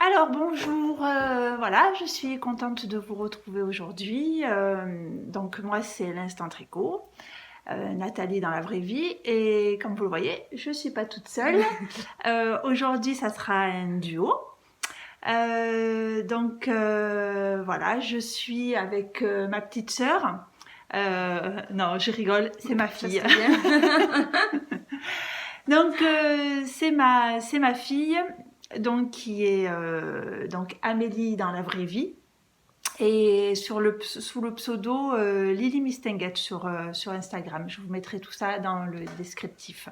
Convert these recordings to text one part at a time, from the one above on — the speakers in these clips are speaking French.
Alors bonjour, voilà, je suis contente de vous retrouver aujourd'hui. Donc moi c'est l'Instant Tricot, Nathalie dans la vraie vie, et comme vous le voyez, je suis pas toute seule. Aujourd'hui ça sera un duo. Voilà, je suis avec ma petite sœur. Non, je rigole, c'est ma fille. Donc c'est ma fille, donc qui est donc Amélie dans la vraie vie, et sous le pseudo Lily Mistinguett sur Instagram. Je vous mettrai tout ça dans le descriptif.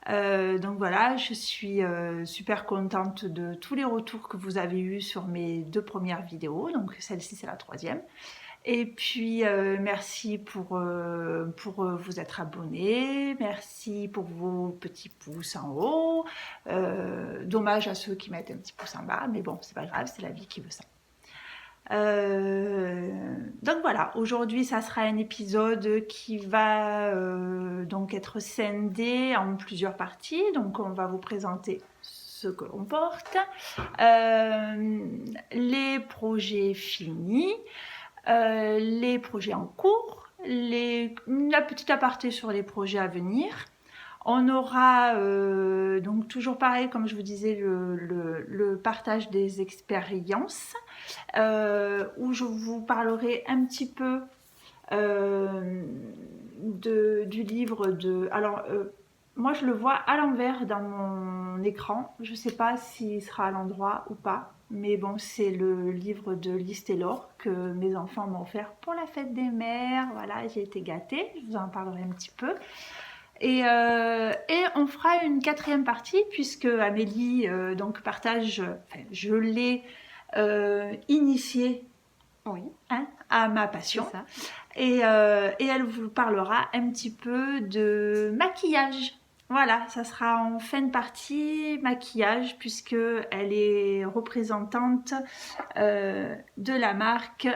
Donc voilà, je suis super contente de tous les retours que vous avez eus sur mes 2 premières vidéos. Donc celle-ci c'est la 3e. Et puis merci pour vous être abonnés, merci pour vos petits pouces en haut. Dommage à ceux qui mettent un petit pouce en bas, mais bon, c'est pas grave, c'est la vie qui veut ça. Donc voilà, aujourd'hui ça sera un épisode qui va donc être scindé en plusieurs parties. Donc on va vous présenter ce que l'on porte, les projets finis, les projets en cours, la petite aparté sur les projets à venir. On aura donc toujours pareil, comme je vous disais, le partage des expériences, où je vous parlerai un petit peu du livre de... Alors, moi je le vois à l'envers dans mon écran, je ne sais pas s'il sera à l'endroit ou pas, mais bon, c'est le livre de Liz Taylor que mes enfants m'ont offert pour la fête des mères. Voilà, j'ai été gâtée, je vous en parlerai un petit peu. Et on fera une 4e partie, puisque Amélie donc partage, enfin, je l'ai initiée, oui, hein, à ma passion. ça. Et elle vous parlera un petit peu de maquillage. Voilà, ça sera en fin de partie maquillage, puisque elle est représentante de la marque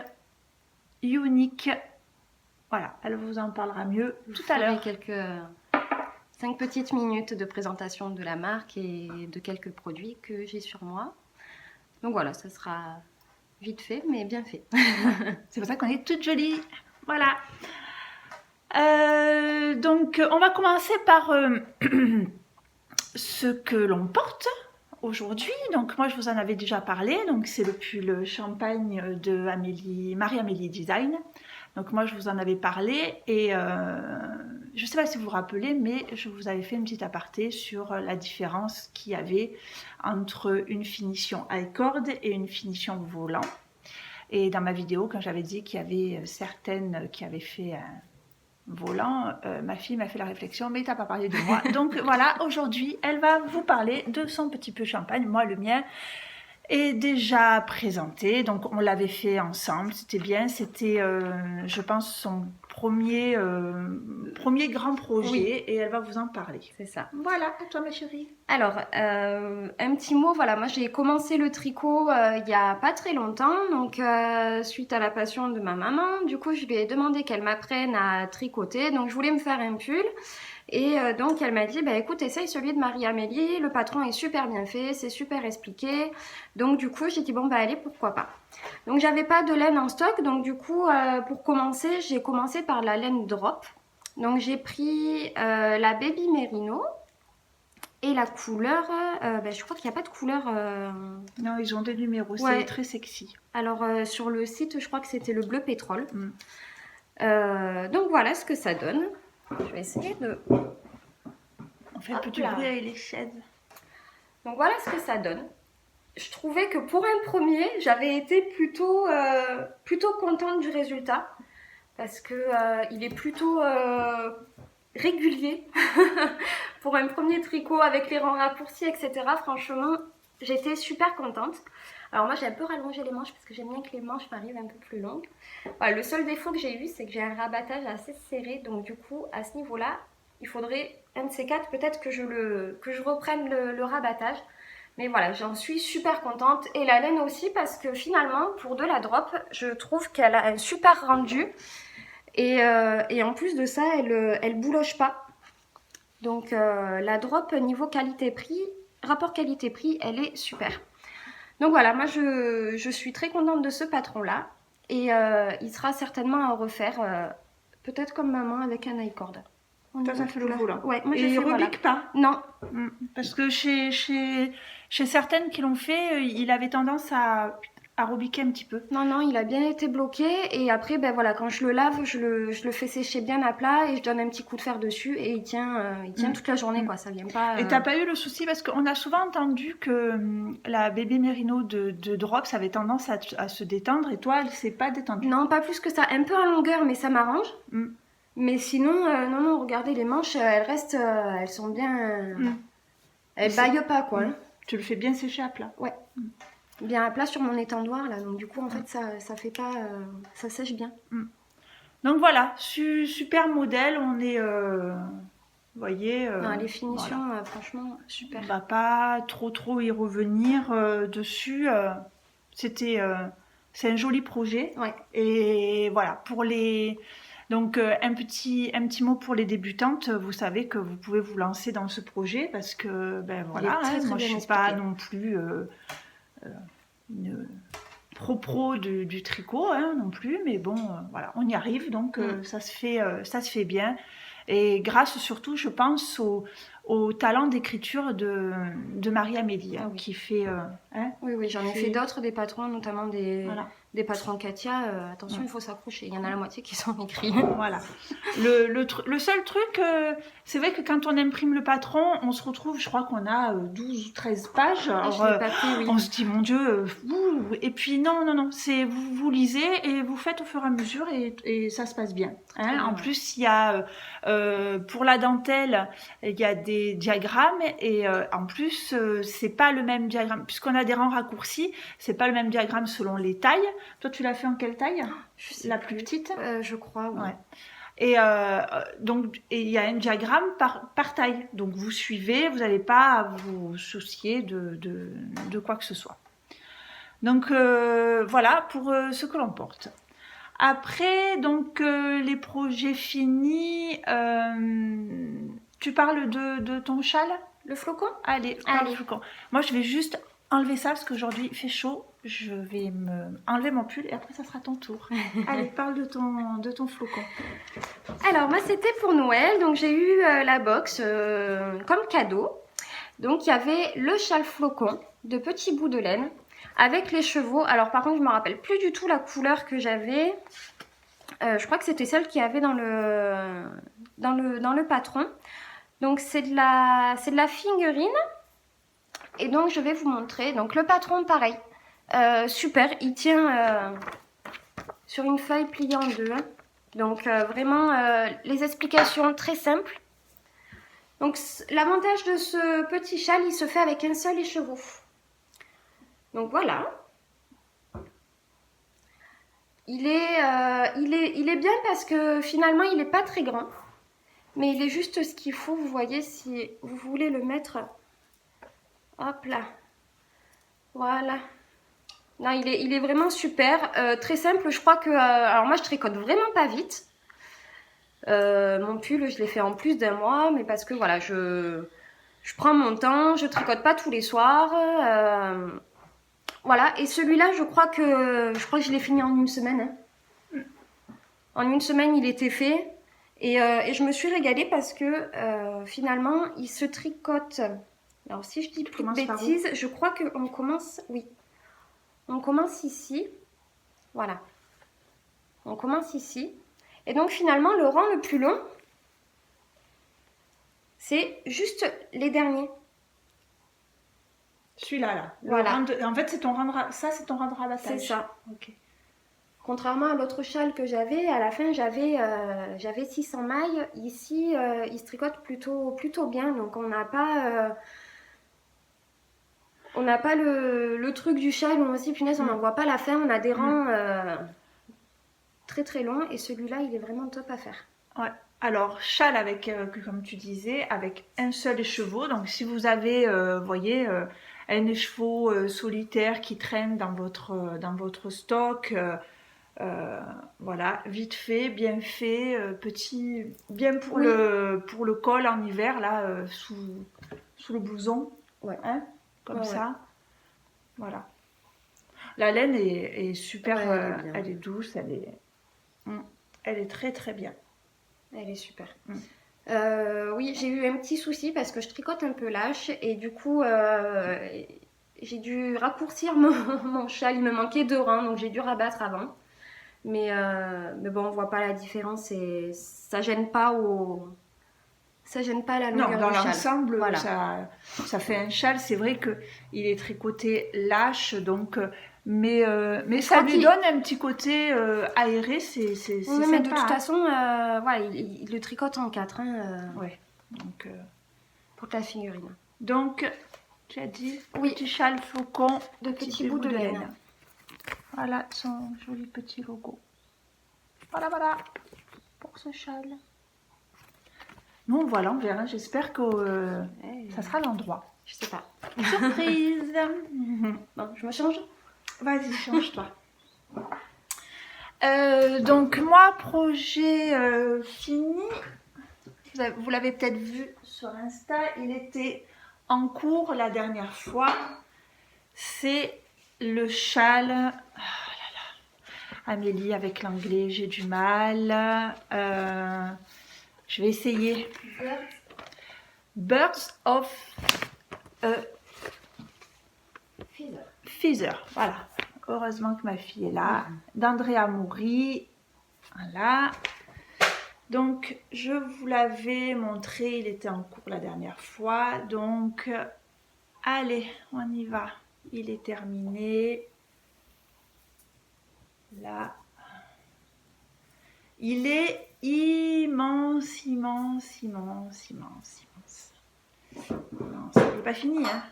Unique. Voilà, elle vous en parlera mieux tout à l'heure. Quelques 5 petites minutes de présentation de la marque et de quelques produits que j'ai sur moi. Donc voilà, ça sera vite fait, mais bien fait. C'est pour ça qu'on est toutes jolies. Voilà. Donc, on va commencer par ce que l'on porte aujourd'hui. Donc, moi, je vous en avais déjà parlé. Donc, c'est le pull champagne de Marie-Amélie Design. Donc, moi, je vous en avais parlé. Et je ne sais pas si vous vous rappelez, mais je vous avais fait une petite aparté sur la différence qu'il y avait entre une finition high cord et une finition volant. Et dans ma vidéo, quand j'avais dit qu'il y avait certaines qui avaient fait un volant, ma fille m'a fait la réflexion, mais t'as pas parlé de moi. Donc voilà, aujourd'hui, elle va vous parler de son petit peu champagne. Moi, le mien est déjà présenté, donc on l'avait fait ensemble, c'était bien. C'était, je pense, son premier grand projet, oui. Et elle va vous en parler. C'est ça. Voilà, à toi ma chérie. Alors, un petit mot, voilà, moi j'ai commencé le tricot il y a pas très longtemps, donc suite à la passion de ma maman, du coup je lui ai demandé qu'elle m'apprenne à tricoter, donc je voulais me faire un pull. Et donc elle m'a dit, bah écoute, essaye celui de Marie-Amélie, le patron est super bien fait, c'est super expliqué. Donc du coup j'ai dit, bon bah allez, pourquoi pas. Donc j'avais pas de laine en stock, donc du coup pour commencer, j'ai commencé par la laine drop. Donc j'ai pris la Baby Merino. Et la couleur, je crois qu'il n'y a pas de couleur. Non, ils ont des numéros, ouais. C'est très sexy. Alors sur le site, je crois que c'était le bleu pétrole. Donc voilà ce que ça donne. Je vais essayer de... On fait un peu du bruit avec les chaises. Donc voilà ce que ça donne. Je trouvais que pour un premier, j'avais été plutôt contente du résultat. Parce que il est plutôt régulier. Pour un premier tricot avec les rangs raccourcis, etc. Franchement, j'étais super contente. Alors moi, j'ai un peu rallongé les manches parce que j'aime bien que les manches m'arrivent un peu plus longues. Voilà, le seul défaut que j'ai eu, c'est que j'ai un rabattage assez serré. Donc du coup, à ce niveau-là, il faudrait un de ces 4, peut-être que je reprenne le rabattage. Mais voilà, j'en suis super contente. Et la laine aussi, parce que finalement, pour de la drop, je trouve qu'elle a un super rendu. Et en plus de ça, elle bouloche pas. Donc la drop niveau qualité-prix, rapport qualité-prix, elle est super. Donc voilà, moi je suis très contente de ce patron-là. Et il sera certainement à refaire, peut-être comme maman avec un iCord. Toi, ça fait le volant. Ouais, moi j'ai Et fait rebique pas. Non. Parce que chez certaines qui l'ont fait, il avait tendance à rebiquer un petit peu. Non, il a bien été bloqué. Et après, ben voilà, quand je le lave, je le fais sécher bien à plat et je donne un petit coup de fer dessus et il tient toute la journée, quoi. Ça vient pas. Et t'as pas eu le souci, parce qu'on a souvent entendu que la bébé Mérino de Drops avait tendance à se détendre, et toi, elle s'est pas détendue. Non, pas plus que ça. Un peu en longueur, mais ça m'arrange. Mais sinon, non, regardez, les manches, elles restent, elles sont bien. Elles baillent pas, quoi. Tu le fais bien sécher à plat. Ouais. Bien à plat sur mon étendoir, là. Donc, du coup, en fait, ça fait pas. Ça sèche bien. Donc voilà, super modèle. On est. Vous voyez. Les finitions, voilà. Franchement, super. On va pas trop y revenir dessus. C'est un joli projet. Ouais. Et voilà, pour les. Donc un petit mot pour les débutantes. Vous savez que vous pouvez vous lancer dans ce projet, parce que voilà, moi je suis pas non plus une pro du tricot non plus, mais bon voilà, on y arrive, donc ça se fait bien. Et grâce surtout, je pense, au talent d'écriture de Marie-Amélie, qui fait... oui, j'en ai fait d'autres, des patrons, notamment des patrons Katia. Attention, il faut s'accrocher. Il y en a la moitié qui sont écrits. Voilà. Le seul truc, c'est vrai que quand on imprime le patron, on se retrouve, je crois qu'on a 12 ou 13 pages. Alors, on se dit, mon Dieu, et puis non, c'est vous lisez et vous faites au fur et à mesure, et ça se passe bien. En plus, il y a... pour la dentelle, il y a des diagrammes, et en plus c'est pas le même diagramme, puisqu'on a des rangs raccourcis, c'est pas le même diagramme selon les tailles. Toi, tu l'as fait en quelle taille? La plus petite, je crois, oui. Ouais. Et donc il y a un diagramme par taille, donc vous suivez, vous n'allez pas à vous soucier de quoi que ce soit. Donc voilà pour ce que l'on porte. Après, donc, les projets finis, tu parles de ton châle? Le flocon? Allez. Le flocon. Moi, je vais juste enlever ça, parce qu'aujourd'hui, il fait chaud. Je vais enlever mon pull, et après, ça sera ton tour. Allez, parle de ton flocon. Alors, moi, c'était pour Noël. Donc, j'ai eu la box comme cadeau. Donc, il y avait le châle flocon de petits bouts de laine, avec les chevaux. Alors par contre, je me rappelle plus du tout la couleur que j'avais. Je crois que c'était celle qu'il y avait dans le patron. Donc c'est de la figurine. Et donc je vais vous montrer. Donc le patron, pareil. Super, il tient sur une feuille pliée en deux. Donc vraiment les explications très simples. Donc l'avantage de ce petit châle, il se fait avec un seul écheveau. Donc voilà, il est bien parce que finalement il n'est pas très grand, mais il est juste ce qu'il faut. Vous voyez, si vous voulez le mettre, hop là, voilà. Non, il est vraiment super, très simple. Je crois que, alors moi je tricote vraiment pas vite. Mon pull, je l'ai fait en plus d'1 mois, mais parce que voilà, je prends mon temps, je tricote pas tous les soirs. Voilà, et celui-là, je crois que je l'ai fini en 1 semaine. En 1 semaine, il était fait. Et je me suis régalée parce que finalement, il se tricote. Alors, si je dis plus de bêtises, je crois qu'on commence... Oui. On commence ici. Voilà. On commence ici. Et donc, finalement, le rang le plus long, c'est juste les derniers. Celui-là, là. Voilà. En fait, c'est ton rang de rabattage. C'est ça. Ok. Contrairement à l'autre châle que j'avais, à la fin, j'avais 600 mailles. Ici, il se tricote plutôt bien. Donc, on n'a pas le truc du châle où on se dit, punaise, on n'en voit pas la fin. On a des rangs très très longs. Et celui-là, il est vraiment top à faire. Ouais. Alors, châle avec, comme tu disais, avec un seul écheveau. Donc, si vous avez, voyez... un écheveau solitaire qui traîne dans votre stock, voilà, vite fait, bien fait, petit, bien pour le col en hiver, là, sous le blouson, ouais. Comme ça, voilà. La laine est super, Ouais, elle est bien. elle est douce, elle est très très bien. Elle est super. Mm. Oui, j'ai eu un petit souci parce que je tricote un peu lâche et du coup, j'ai dû raccourcir mon châle. Il me manquait 2 rangs, donc j'ai dû rabattre avant. Mais bon, on voit pas la différence et ça gêne pas la Non, longueur dans du châle. l'ensemble, Voilà. ça fait un châle. C'est vrai que il est tricoté lâche, donc, mais Je ça crois lui qu'il... donne un petit côté aéré, c'est Oui, mais de sympa. toute Hein. façon, voilà, il le tricote en 4 Ouais. Donc, pour ta figurine. donc, tu as dit Oui. petit châle flocon, De petits bouts de laine. Voilà son joli petit logo. Voilà, voilà, pour ce châle. Bon, voilà, on verra. J'espère que ça sera l'endroit. Je sais pas. Surprise. Bon, je me change. Vas-y, change-toi. Donc moi, projet fini. Vous l'avez peut-être vu sur Insta, il était en cours la dernière fois. C'est le châle. Oh là là. Amélie, avec l'anglais, j'ai du mal. Je vais essayer. Birds of a Feather. Voilà. Heureusement que ma fille est là. D'Andrea Mouri. Voilà. Donc, je vous l'avais montré, il était en cours la dernière fois. Donc, allez, on y va. Il est terminé. Là. Il est immense, immense, immense, immense, immense. Immense. Il n'est pas fini, hein.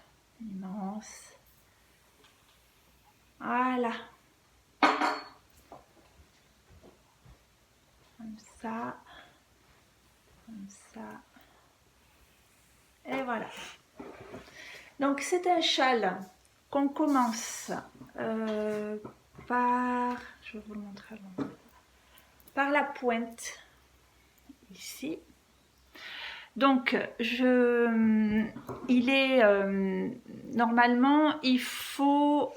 Immense. Voilà. Comme ça. Comme ça. Et voilà. Donc c'est un châle qu'on commence par, je vais vous le montrer avant, par la pointe ici. Donc il est normalement il faut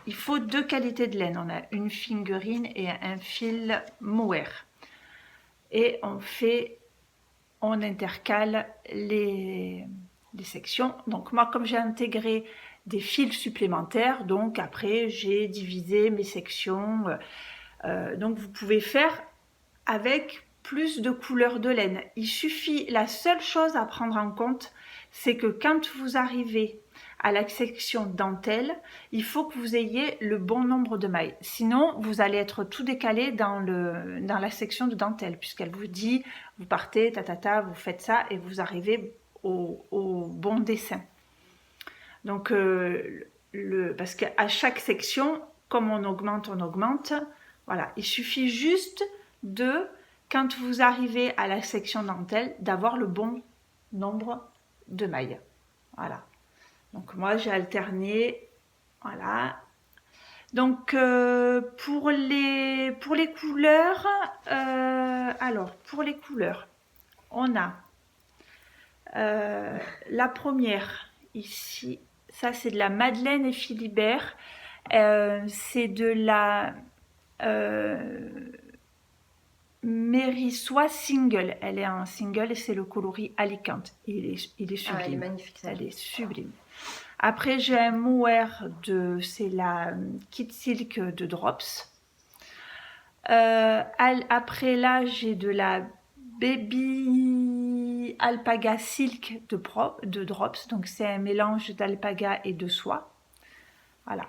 il faut 2 qualités de laine. On a une fingering et un fil mohair. Et on intercale les sections. Donc moi, comme j'ai intégré des fils supplémentaires, donc après j'ai divisé mes sections. Donc vous pouvez faire avec plus de couleurs de laine. Il suffit, la seule chose à prendre en compte, c'est que quand vous arrivez à la section dentelle, il faut que vous ayez le bon nombre de mailles. Sinon, vous allez être tout décalé dans la section de dentelle, puisqu'elle vous dit, vous partez, vous faites ça, et vous arrivez au bon dessin. Donc, parce qu'à chaque section, comme on augmente, voilà. Il suffit juste quand vous arrivez à la section dentelle, d'avoir le bon nombre de mailles. Voilà. Donc moi j'ai alterné, voilà. Donc pour les couleurs, alors pour les couleurs, on a la première ici, ça c'est de la Madeleine et Philibert, c'est de la Mérissois single, elle est en single et c'est le coloris Alicante. Il est sublime. Ah, elle est magnifique. Ça. Elle est sublime. Après, j'ai un mohair c'est la Kid Silk de Drops. Après là, j'ai de la Baby Alpaga Silk de Drops. Donc, c'est un mélange d'alpaga et de soie. Voilà.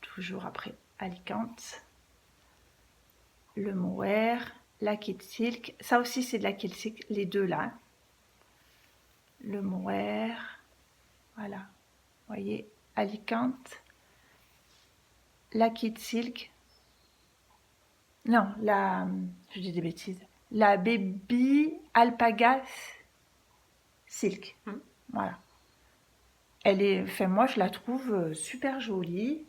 Toujours après Alicante. Le mohair. La Kid Silk. Ça aussi, c'est de la Kid Silk. Les deux là. Le mohair. Voilà. Vous voyez, Alicante, la Kid Silk, non, je dis des bêtises, la Baby Alpaga Silk. Voilà. Moi je la trouve super jolie.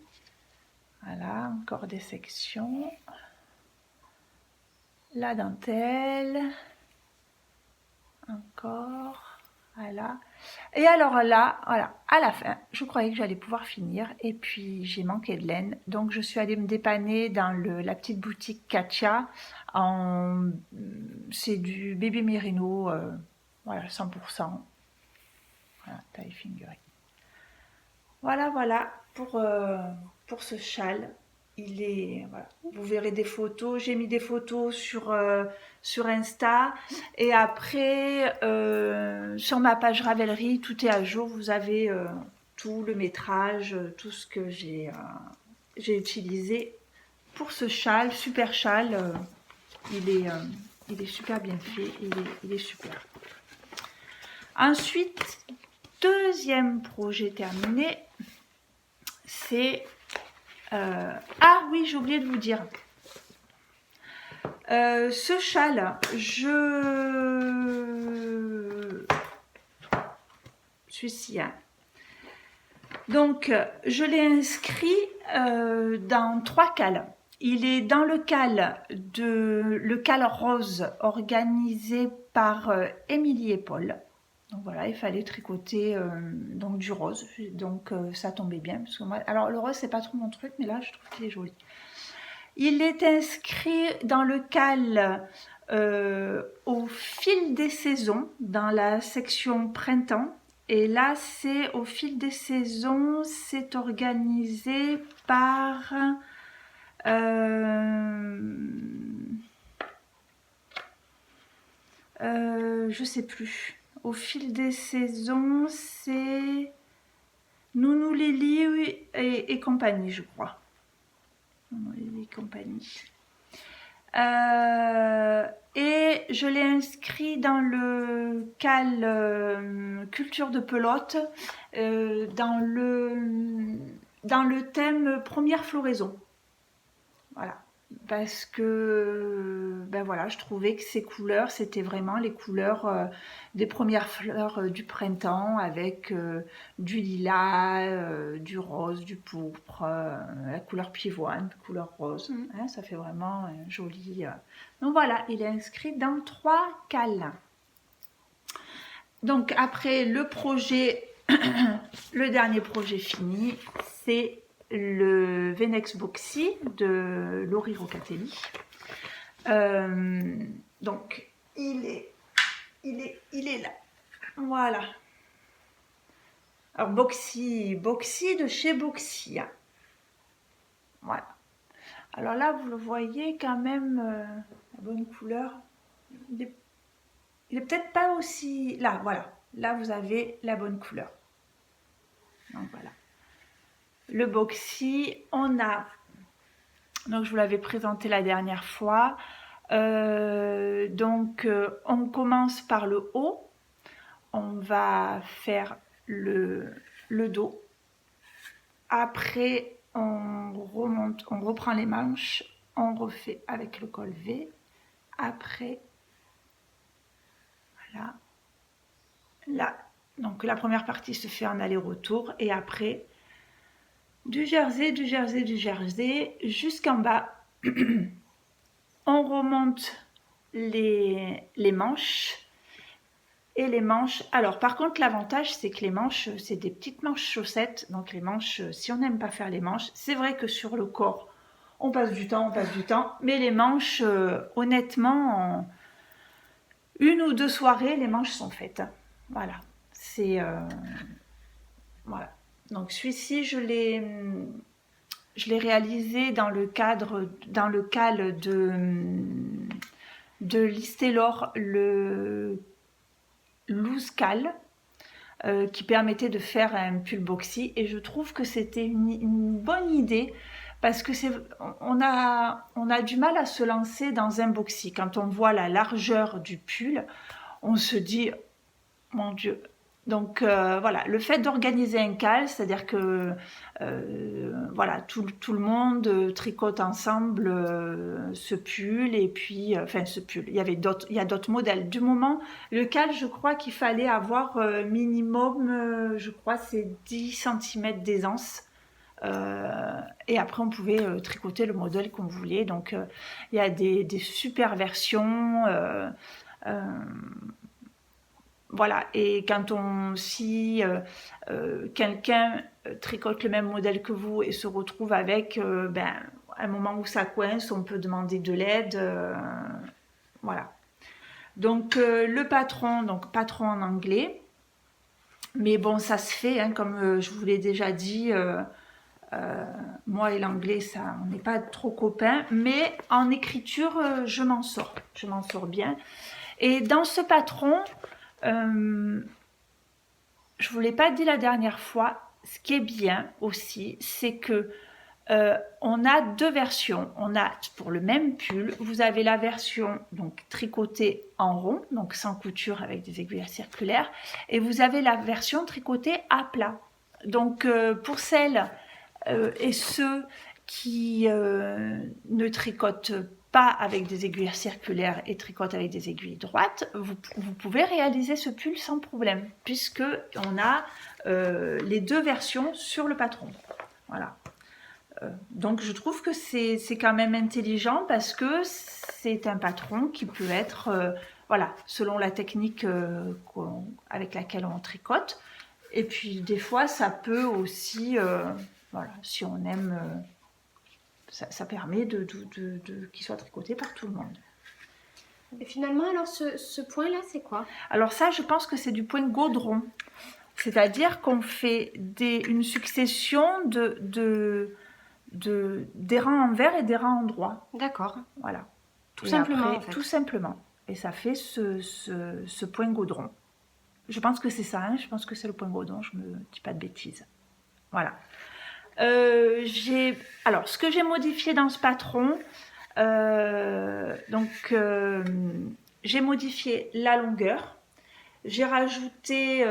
Voilà, encore des sections. La dentelle. Encore. Voilà. Et alors là, voilà, à la fin, je croyais que j'allais pouvoir finir et puis j'ai manqué de laine. Donc je suis allée me dépanner dans la petite boutique Katia. En, c'est du bébé mérino, voilà, 100%. Voilà, taille fingering. Voilà, voilà pour ce châle. Il est, voilà. Vous verrez des photos. J'ai mis des photos sur Insta. Et après, sur ma page Ravelry, tout est à jour. Vous avez tout le métrage, tout ce que j'ai utilisé pour ce châle, super châle. Il est super bien fait. Il est super. Ensuite, deuxième projet terminé, c'est... ah oui, j'ai oublié de vous dire. Ce châle, celui-ci, hein. Donc, je l'ai inscrit dans 3 cales. Il est dans le cal rose organisé par Émilie et Paul. Donc voilà, il fallait tricoter donc du rose, donc ça tombait bien parce que moi, alors le rose c'est pas trop mon truc, mais là je trouve qu'il est joli. Il est inscrit dans le cal au fil des saisons, dans la section printemps. Et là, c'est au fil des saisons, c'est organisé par... je sais plus. Au fil des saisons, c'est Nounou Lily et compagnie, je crois. Nounou Lily et compagnie. Et je l'ai inscrit dans le cal culture de pelote, dans le thème première floraison. Voilà. Parce que ben voilà, je trouvais que ces couleurs, c'était vraiment les couleurs des premières fleurs du printemps, avec du lilas, du rose, du pourpre, la couleur pivoine, couleur rose. Hein, ça fait vraiment joli. Donc voilà, il est inscrit dans 3 cales. Donc après le projet, le dernier projet fini, c'est le Venex Boxy de Laurie Rocatelli. Donc il est là. Voilà. Alors Boxy de chez Boxy. Hein. Voilà. Alors là, vous le voyez quand même, la bonne couleur. Il est peut-être pas aussi... Là, voilà. Là, vous avez la bonne couleur. Donc voilà. Le Boxy, on a... Donc je vous l'avais présenté la dernière fois. On commence par le haut. On va faire le dos. Après, on remonte, on reprend les manches. On refait avec le col V. Après, voilà. Là, donc la première partie se fait en aller-retour. Et après, du jersey, jusqu'en bas. On remonte les manches. Et les manches, alors par contre l'avantage c'est que les manches c'est des petites manches chaussettes, donc les manches, si on n'aime pas faire les manches, c'est vrai que sur le corps on passe du temps, mais les manches honnêtement en 1 ou 2 soirées les manches sont faites. Voilà, c'est voilà. Donc celui-ci je l'ai réalisé dans le cal de Listelor, le loose cal, qui permettait de faire un pull boxy, et je trouve que c'était une bonne idée parce que on a du mal à se lancer dans un boxy. Quand on voit la largeur du pull, on se dit mon Dieu. Donc voilà, le fait d'organiser un cal, c'est-à-dire que voilà, tout le monde tricote ensemble ce pull, et puis enfin ce pull. Il y a d'autres modèles. Du moment, le cal, je crois qu'il fallait avoir minimum, je crois, c'est 10 cm d'aisance. Et après on pouvait tricoter le modèle qu'on voulait. Donc il y a des super versions. Voilà, et si quelqu'un tricote le même modèle que vous et se retrouve avec un moment où ça coince, on peut demander de l'aide. Voilà. Donc le patron, patron en anglais. Mais bon, ça se fait, hein, comme je vous l'ai déjà dit, moi et l'anglais, ça, on n'est pas trop copains. Mais en écriture, je m'en sors bien. Et dans ce patron, je vous l'ai pas dit la dernière fois, ce qui est bien aussi, c'est que on a deux versions. On a pour le même pull, vous avez la version donc tricotée en rond, donc sans couture avec des aiguilles circulaires, et vous avez la version tricotée à plat. Donc pour celles et ceux qui ne tricotent pas avec des aiguilles circulaires et tricotent avec des aiguilles droites, vous pouvez réaliser ce pull sans problème, puisque on a les deux versions sur le patron. Voilà. Donc je trouve que c'est quand même intelligent parce que c'est un patron qui peut être, voilà, selon la technique avec laquelle on tricote. Et puis des fois ça peut aussi, voilà, si on aime, ça permet qu'il soit tricoté par tout le monde. Et finalement, alors ce point-là, c'est quoi? Alors ça, je pense que c'est du point gaudron. C'est-à-dire qu'on fait une succession des rangs en vert et des rangs en droit. D'accord. Voilà. Tout simplement, après, en fait. Tout simplement. Et ça fait ce point gaudron. Je pense que c'est ça, hein, je pense que c'est le point gaudron, je me dis pas de bêtises. Voilà. Alors, ce que j'ai modifié dans ce patron, j'ai modifié la longueur. J'ai rajouté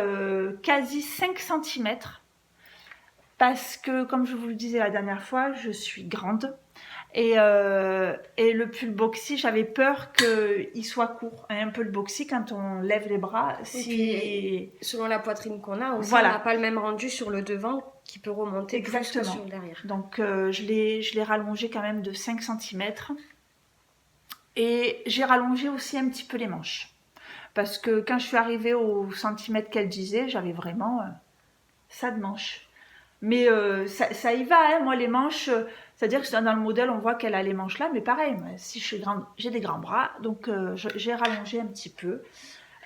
quasi 5 cm parce que, comme je vous le disais la dernière fois, je suis grande. Et le pull boxy, j'avais peur qu'il soit court. Un peu le boxy, quand on lève les bras, puis, selon la poitrine qu'on a aussi, voilà. On n'a pas le même rendu sur le devant qui peut remonter exactement plus que sur le derrière. Donc je l'ai rallongé quand même de 5 cm. Et j'ai rallongé aussi un petit peu les manches. Parce que quand je suis arrivée au centimètre qu'elle disait, j'avais vraiment ça de manche. Mais ça y va, hein. Moi les manches, c'est-à-dire que dans le modèle on voit qu'elle a les manches là, mais pareil, si je suis grande, j'ai des grands bras, donc j'ai rallongé un petit peu.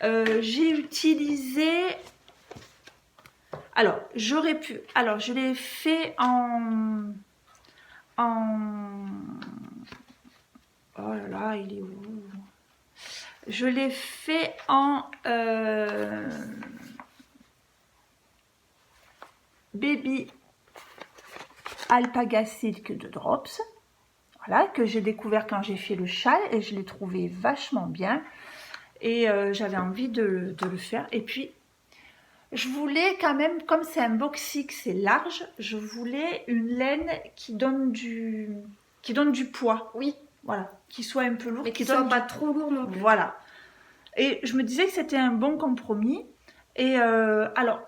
J'ai utilisé, alors je l'ai fait en oh là là, il est où? Je l'ai fait en Baby Alpaga Silk de Drops, voilà, que j'ai découvert quand j'ai fait le châle et je l'ai trouvé vachement bien et j'avais envie de le faire. Et puis je voulais quand même, comme c'est un boxy, que c'est large, je voulais une laine qui donne du poids. Oui. Voilà, qui soit un peu lourd, mais qui soit pas trop lourd non plus. Voilà. Et je me disais que c'était un bon compromis. Et alors,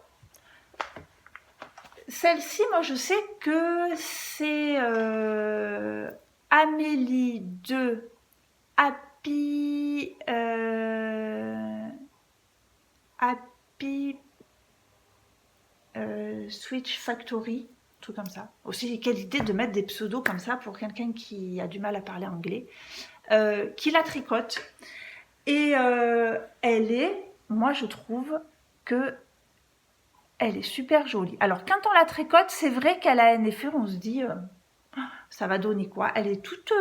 celle-ci, moi je sais que c'est Amélie de Happy Switch Factory, tout comme ça. Aussi, quelle idée de mettre des pseudos comme ça pour quelqu'un qui a du mal à parler anglais, qui la tricote. Et moi je trouve que elle est super jolie. Alors quand on la tricote, c'est vrai qu'elle a un effet, on se dit, ça va donner quoi? Elle est toute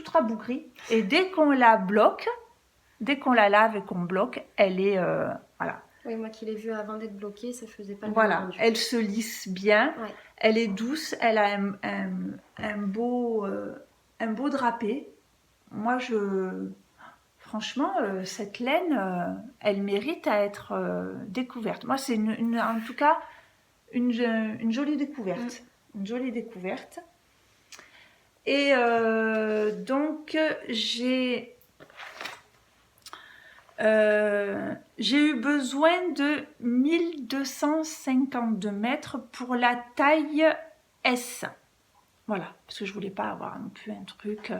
rabougrie. Et dès qu'on la bloque, dès qu'on la lave et qu'on bloque, elle est, voilà. Oui, moi qui l'ai vue avant d'être bloquée, ça faisait pas le voilà, rendu. Elle se lisse bien, ouais. Elle est douce, elle a un beau drapé. Moi, franchement, cette laine, elle mérite à être découverte. Moi, c'est en tout cas une jolie découverte. Une jolie découverte. Et donc, j'ai eu besoin de 1252 mètres pour la taille S. Voilà, parce que je voulais pas avoir non plus un truc.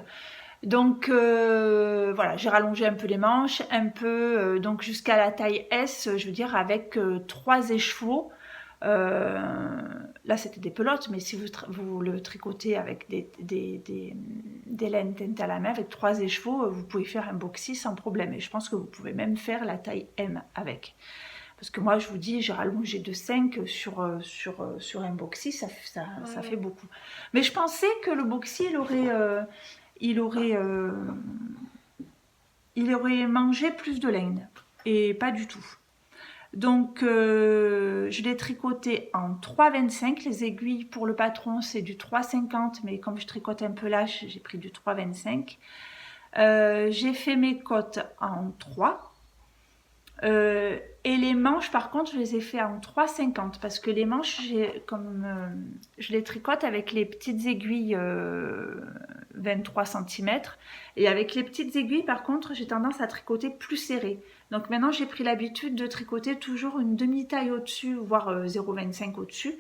Donc voilà, j'ai rallongé un peu les manches, un peu donc jusqu'à la taille S, je veux dire avec 3 écheveaux. Là c'était des pelotes, mais si vous le tricotez avec des laines teintées à la main avec 3 écheveaux, vous pouvez faire un boxy sans problème. Et je pense que vous pouvez même faire la taille M avec. Parce que moi je vous dis, j'ai rallongé de 5 sur un boxy, ça fait beaucoup. Mais je pensais que le boxy il aurait mangé plus de laine, et pas du tout. Donc je l'ai tricoté en 3,25. Les aiguilles pour le patron c'est du 3,50, mais comme je tricote un peu lâche, j'ai pris du 3,25. J'ai fait mes côtes en 3. Et les manches par contre je les ai fait en 3,50 parce que les manches je les tricote avec les petites aiguilles 23 cm, et avec les petites aiguilles par contre j'ai tendance à tricoter plus serré. Donc maintenant j'ai pris l'habitude de tricoter toujours une demi-taille au-dessus, voire 0,25 au-dessus,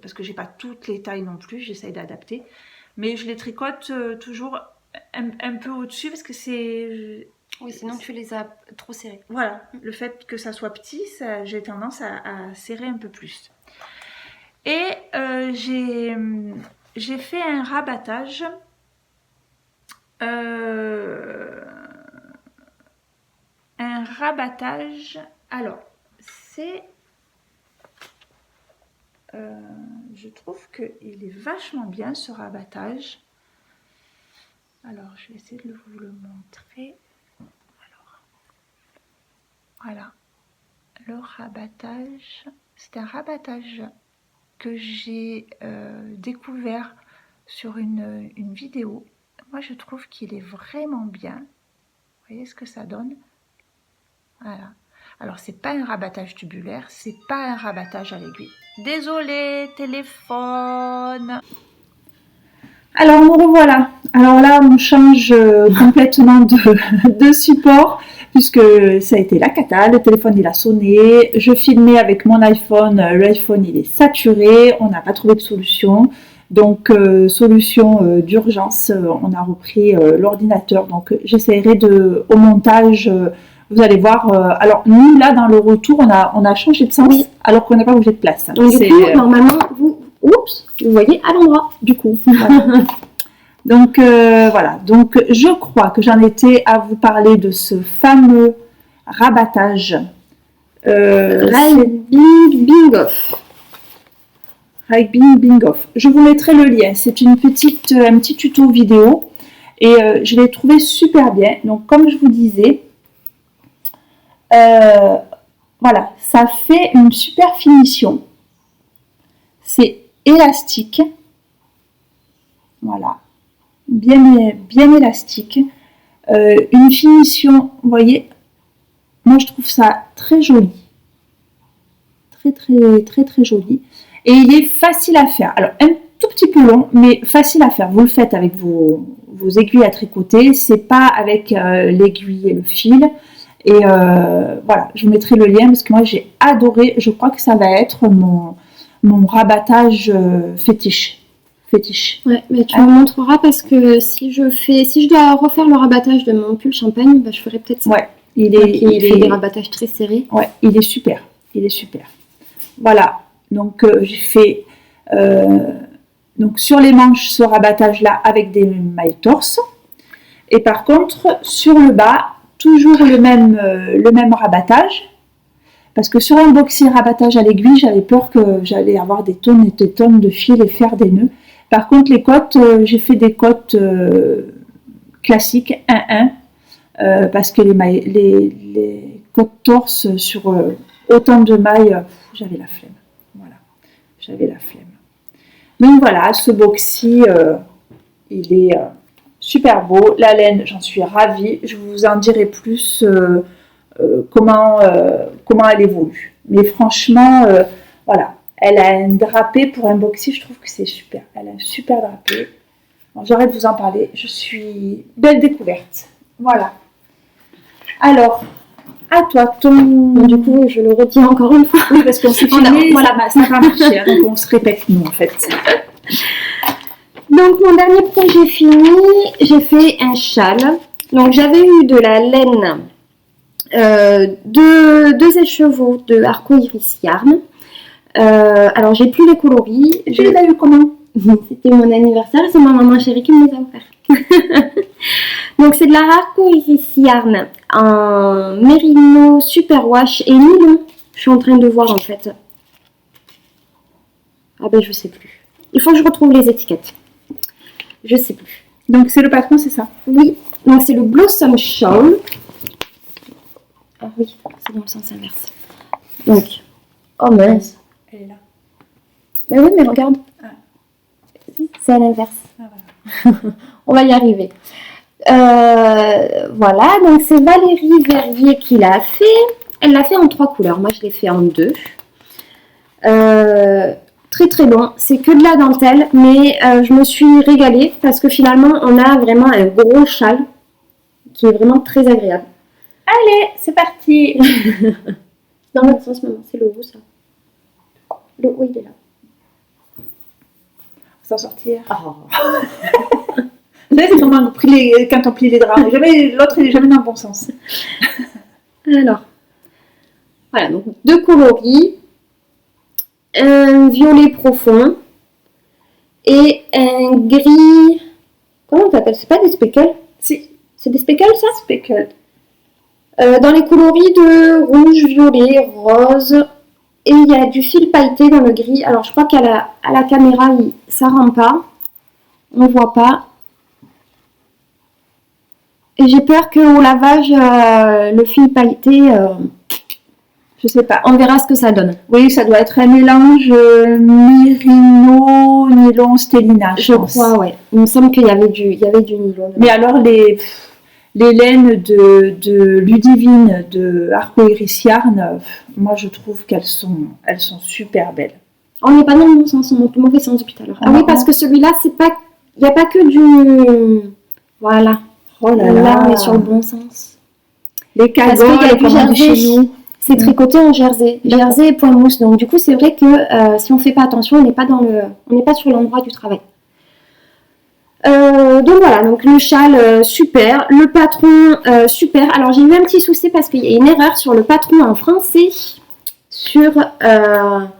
parce que j'ai pas toutes les tailles non plus, j'essaye d'adapter, mais je les tricote toujours un peu au-dessus parce que c'est... Oui, sinon tu les as trop serrés. Voilà, le fait que ça soit petit, j'ai tendance à serrer un peu plus. Et j'ai fait un rabattage. Alors, c'est... je trouve qu'il est vachement bien ce rabattage. Alors, je vais essayer de vous le montrer. Voilà, le rabattage, c'est un rabattage que j'ai découvert sur une vidéo. Moi je trouve qu'il est vraiment bien. Vous voyez ce que ça donne? Voilà. Alors c'est pas un rabattage tubulaire, c'est pas un rabattage à l'aiguille. Désolée, téléphone. Alors nous revoilà. Alors là on change complètement de support, puisque ça a été la cata, le téléphone il a sonné, je filmais avec mon iPhone, l'iPhone il est saturé, on n'a pas trouvé de solution, donc solution d'urgence, on a repris l'ordinateur, donc j'essaierai au montage, vous allez voir, alors nous là dans le retour on a changé de sens, oui, alors qu'on n'a pas bougé de place. Donc du coup normalement vous voyez à l'endroit du coup. Voilà. Donc voilà, donc je crois que j'en étais à vous parler de ce fameux rabattage Raibing Bingoff. Je vous mettrai le lien, c'est un petit tuto vidéo et je l'ai trouvé super bien. Donc comme je vous disais, voilà, ça fait une super finition, c'est élastique, voilà. Bien élastique, une finition, vous voyez, moi je trouve ça très joli, très joli, et il est facile à faire. Alors un tout petit peu long, mais facile à faire. Vous le faites avec vos aiguilles à tricoter, c'est pas avec l'aiguille et le fil. Et voilà, je vous mettrai le lien parce que moi j'ai adoré. Je crois que ça va être mon rabattage fétiche. Ouais, mais tu me montreras parce que si je dois refaire le rabattage de mon pull champagne, bah, je ferai peut-être ça. Ouais, il fait des rabattages très serrés. Ouais, il est super. Voilà, donc j'ai fait donc sur les manches ce rabattage là avec des mailles torse, et par contre sur le bas toujours le même rabattage. Parce que sur un boxy rabattage à l'aiguille, j'avais peur que j'allais avoir des tonnes et des tonnes de fils et faire des nœuds. Par contre, les côtes, j'ai fait des côtes classiques 1-1 parce que les côtes torse sur autant de mailles, j'avais la flemme. Voilà, j'avais la flemme. Donc voilà, ce boxy, il est super beau. La laine, j'en suis ravie. Je vous en dirai plus comment elle évolue. Mais franchement, voilà. Elle a un drapé pour un boxy, je trouve que c'est super. Elle a un super drapé. Bon, j'arrête de vous en parler. Je suis belle découverte. Voilà. Alors, à toi, Donc, du coup, je le redis encore une fois. Oui, parce qu'on s'est filmé, voilà, ça va marcher. Donc, on se répète, nous, en fait. Donc, mon dernier projet fini, j'ai fait un châle. Donc, j'avais eu de la laine, deux écheveaux de Arcoiris Yarn. Alors, j'ai plus les coloris. Tu les as eu comment? C'était mon anniversaire, c'est ma maman chérie qui me les a offerts. Donc, c'est de la Arcoiris Yarn en mérino, superwash et nylon. Je suis en train de voir en fait. Ah ben, je sais plus. Il faut que je retrouve les étiquettes. Je sais plus. Donc c'est le patron, c'est ça? Oui, donc c'est le Blossom Shawl. Ah oui, c'est dans le sens inverse. Donc, oh mince. Elle est là. Mais oui, mais regarde. Ah. C'est à l'inverse. Ah, voilà. On va y arriver. Voilà, donc c'est Valérie Verrier qui l'a fait. Elle l'a fait en 3 couleurs. Moi, je l'ai fait en 2. Très très long. C'est que de la dentelle, mais je me suis régalée parce que finalement, on a vraiment un gros châle qui est vraiment très agréable. Allez, c'est parti. Dans l'autre sens, maman, c'est le haut, ça. Le haut, il est là. S'en sortir. Oh. Vous savez, c'est comment quand on plie les draps. L'autre, il est jamais dans le bon sens. Alors, voilà, donc 2 coloris, un violet profond et un gris. Comment on t'appelle? C'est pas des speckles? Si, C'est des speckles, ça? speckle. Dans les coloris de rouge, violet, rose. Et il y a du fil pailleté dans le gris. Alors, je crois qu'à la caméra, ça ne rend pas. On ne voit pas. Et j'ai peur qu'au lavage, le fil pailleté, Je sais pas. on verra ce que ça donne. Oui, ça doit être un mélange mérino, nylon, stélina, je pense. crois, ouais. Il me semble qu'il y avait du nylon. Mais alors, les laines de Ludivine de Arcoiris Yarn, moi je trouve qu'elles sont super belles. On n'est pas dans le bon sens, on monte le mauvais sens depuis tout à l'heure. Ah oui, parce que celui-là, il n'y a pas que du... Voilà. Oh là Là, là, on est sur le bon sens. les Parce qu'il y a cagoles, du comme on dit jersey. chez nous. C'est tricoté en jersey. Jersey et point mousse. Donc du coup, c'est vrai que si on fait pas attention, on n'est pas sur l'endroit du travail. Donc voilà, donc le châle super, le patron super. Alors j'ai eu un petit souci parce qu'il y a une erreur sur le patron en français sur la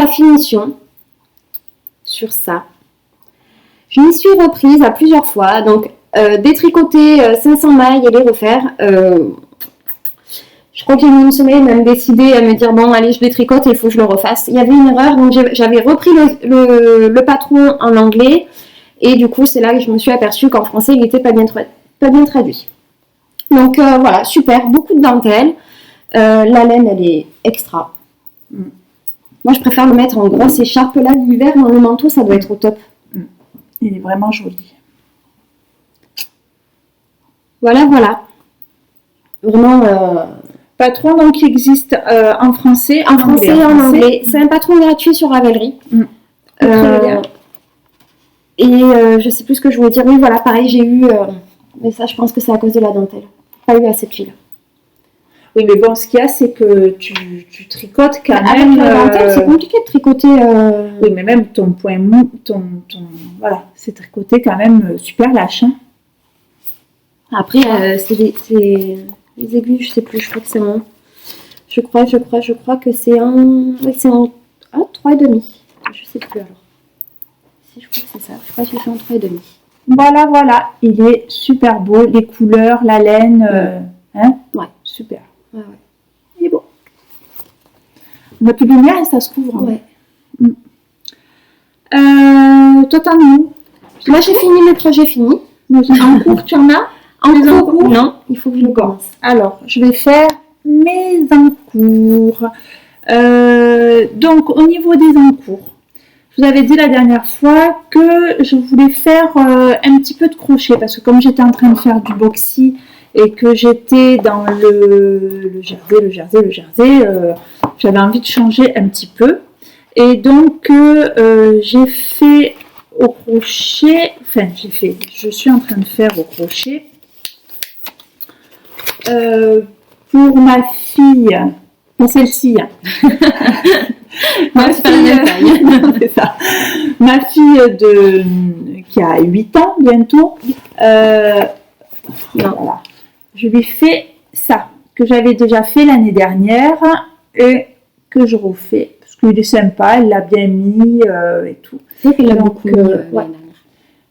finition, sur ça. Je m'y suis reprise à plusieurs fois, donc détricoter 500 mailles et les refaire. Je crois que j'ai mis une semaine à me décider à me dire bon allez je détricote et il faut que je le refasse. Il y avait une erreur, donc j'avais repris le patron en anglais. Et du coup, c'est là que je me suis aperçue qu'en français, il n'était pas bien traduit. Donc voilà, super, beaucoup de dentelle. La laine, elle est extra. Moi, je préfère le mettre en grosse écharpe. Là, l'hiver, dans le manteau, ça doit être au top. Il est vraiment joli. Voilà. Vraiment... Patron donc qui existe en français, en français et en anglais. C'est un patron gratuit sur Ravelry. Et je sais plus ce que je voulais dire. Oui, voilà, pareil, j'ai eu... mais ça, je pense que c'est à cause de la dentelle. Pas eu assez de fil. Oui, mais bon, ce qu'il y a, c'est que tu tricotes quand Avec même... la dentelle, c'est compliqué de tricoter... Oui, mais même ton point mou, voilà, c'est tricoté quand même super lâche. Hein. Après, c'est les aiguilles, je sais plus, je crois que c'est en... Je crois que c'est en... Oui, c'est en... Ah, 3,5. Je sais plus alors. Si, je crois que c'est ça. Je crois que je fais en 3,5. Voilà, il est super beau, les couleurs, la laine, hein? Ouais. Super. Ouais. Il est beau. On n'a plus de lumière et ça se couvre. Ouais. Toi, t'en es où? Moi, j'ai fini mes projets finis. En cours, tu en as? En cours? Non, il faut que je le commence. Alors, je vais faire mes encours. Donc, au niveau des encours, je vous avais dit la dernière fois que je voulais faire un petit peu de crochet parce que comme j'étais en train de faire du boxy et que j'étais dans le jersey, j'avais envie de changer un petit peu. Et donc, j'ai fait au crochet, je suis en train de faire au crochet pour ma fille, pas celle-ci, Ma fille, c'est pas la même taille. c'est ça. Ma fille qui a 8 ans bientôt, voilà. Je lui fais ça, que j'avais déjà fait l'année dernière et que je refais. Parce qu'il est sympa, elle l'a bien mis et tout. C'est vrai qu'elle l'a Donc, beaucoup mis ouais. l'année dernière.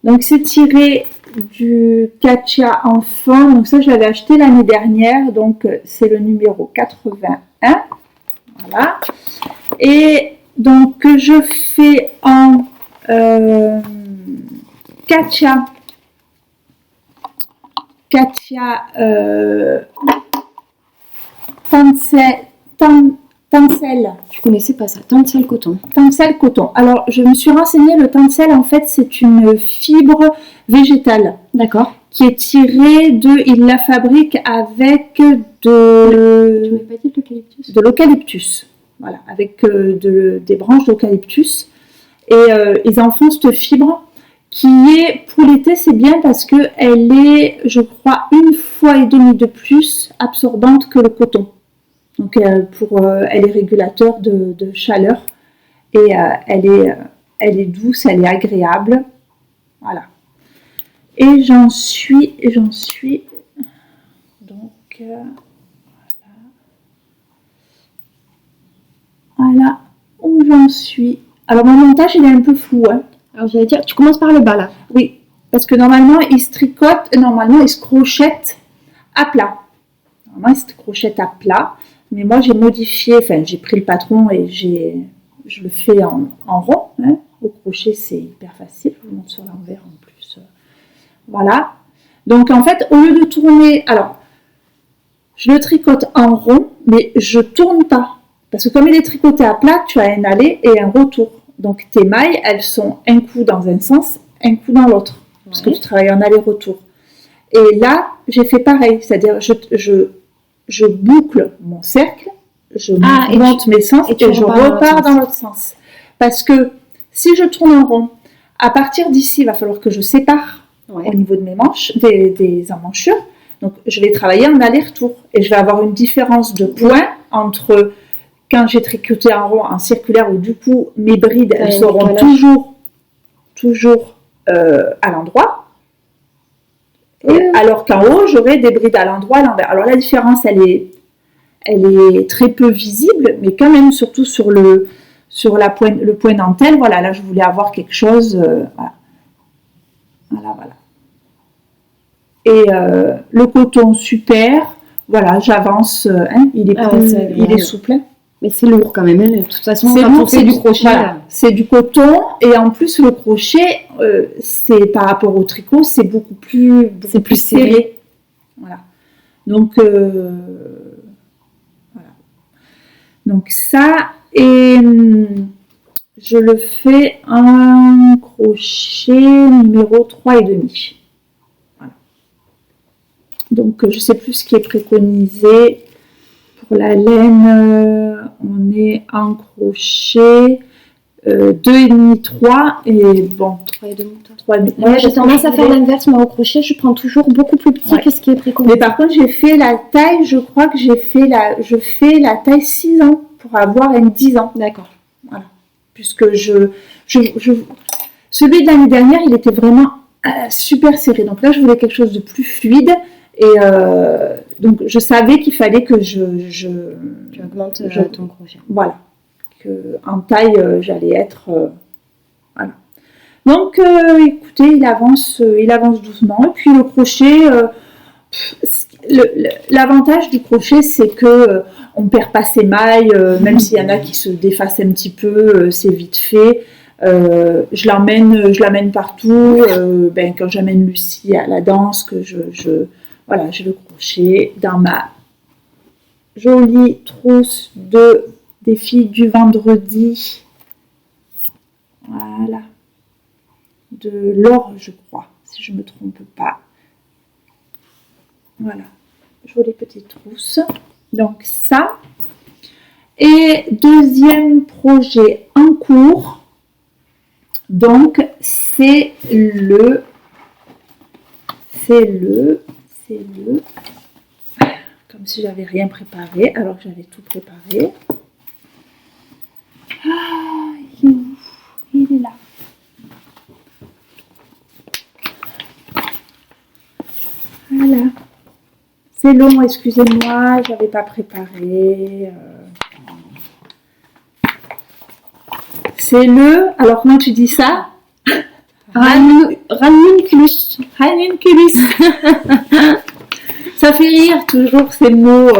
Donc c'est tiré du Katia enfant. Donc ça, je l'avais acheté l'année dernière. Donc c'est le numéro 81. Voilà. Et donc que je fais en Katia. Tencel. Je connaissais pas ça. Tencel coton. Tencel coton. Alors, je me suis renseignée, le tencel, en fait, c'est une fibre végétale. D'accord. Qui est tirée il la fabrique avec Tu m'avais pas dit de l'eucalyptus? de l'eucalyptus. Voilà, avec des branches d'eucalyptus. Et ils en font cette fibre qui est, pour l'été, c'est bien parce qu'elle est, je crois, 1,5 fois de plus absorbante que le coton. Donc, elle est régulateur de chaleur et elle est douce, elle est agréable. Voilà. Et j'en suis. Donc, voilà où j'en suis. Alors, mon montage, il est un peu flou. Hein. Alors j'allais dire, tu commences par le bas là. Oui, parce que normalement, il se crochette à plat. Normalement, il se crochette à plat. Mais moi, j'ai modifié, j'ai pris le patron et je le fais en rond. Hein. Au crochet, c'est hyper facile. Je vous montre sur l'envers en plus. Voilà. Donc, en fait, au lieu de tourner, alors, je le tricote en rond, mais je ne tourne pas. Parce que comme il est tricoté à plat, tu as un aller et un retour. Donc, tes mailles, elles sont un coup dans un sens, un coup dans l'autre. Ouais. Parce que tu travailles en aller-retour. Et là, j'ai fait pareil. C'est-à-dire, je boucle mon cercle, je monte mes sens et je repars dans l'autre sens. Parce que si je tourne en rond, à partir d'ici, il va falloir que je sépare au niveau de mes manches, des emmanchures. Donc, je vais travailler en aller-retour. Et je vais avoir une différence de points entre quand j'ai tricoté en rond, en circulaire, où du coup, mes brides, elles seront toujours à l'endroit. Alors qu'en haut, j'aurai des brides à l'endroit, à l'envers. Alors la différence, elle est très peu visible, mais quand même, surtout sur le point dentelle, voilà, là, je voulais avoir quelque chose, voilà. Et le coton, super, voilà, j'avance, il est souple. Mais c'est lourd quand même, de toute façon, c'est quand lourd, on fait du crochet. Voilà, c'est du coton, et en plus, le crochet, c'est par rapport au tricot, c'est beaucoup plus serré. Voilà. Donc, voilà. Donc ça, et je le fais en crochet numéro 3,5. Voilà. Donc, je ne sais plus ce qui est préconisé. Pour la laine, on est en crochet 2,5, 3 et bon, 3,5. Moi, j'ai tendance à faire l'inverse, moi au crochet, je prends toujours beaucoup plus petit que ce qui est préconisé. Mais par contre, j'ai fait la taille, je crois que je fais la taille 6 ans pour avoir un 10 ans. D'accord. Voilà. Puisque celui de l'année dernière, il était vraiment super serré. Donc là, je voulais quelque chose de plus fluide. Et donc, je savais qu'il fallait que tu augmentes ton crochet. Voilà. En taille, j'allais être... voilà. Donc, écoutez, il avance doucement. Et puis, le crochet... l'avantage du crochet, c'est que on ne perd pas ses mailles. Même s'il y en a qui se défacent un petit peu, c'est vite fait. Je l'emmène partout. Quand j'amène Lucie à la danse, que voilà, j'ai le crochet dans ma jolie trousse des filles du vendredi. Voilà. De l'or, je crois, si je ne me trompe pas. Voilà. Jolie petite trousse. Donc ça. Et deuxième projet en cours. Donc, c'est le comme si j'avais rien préparé alors que j'avais tout préparé. C'est long, excusez-moi, j'avais pas préparé. C'est le... Alors, comment tu dis ça? Ranunculus. Ranunculus. Ça fait rire toujours ces mots.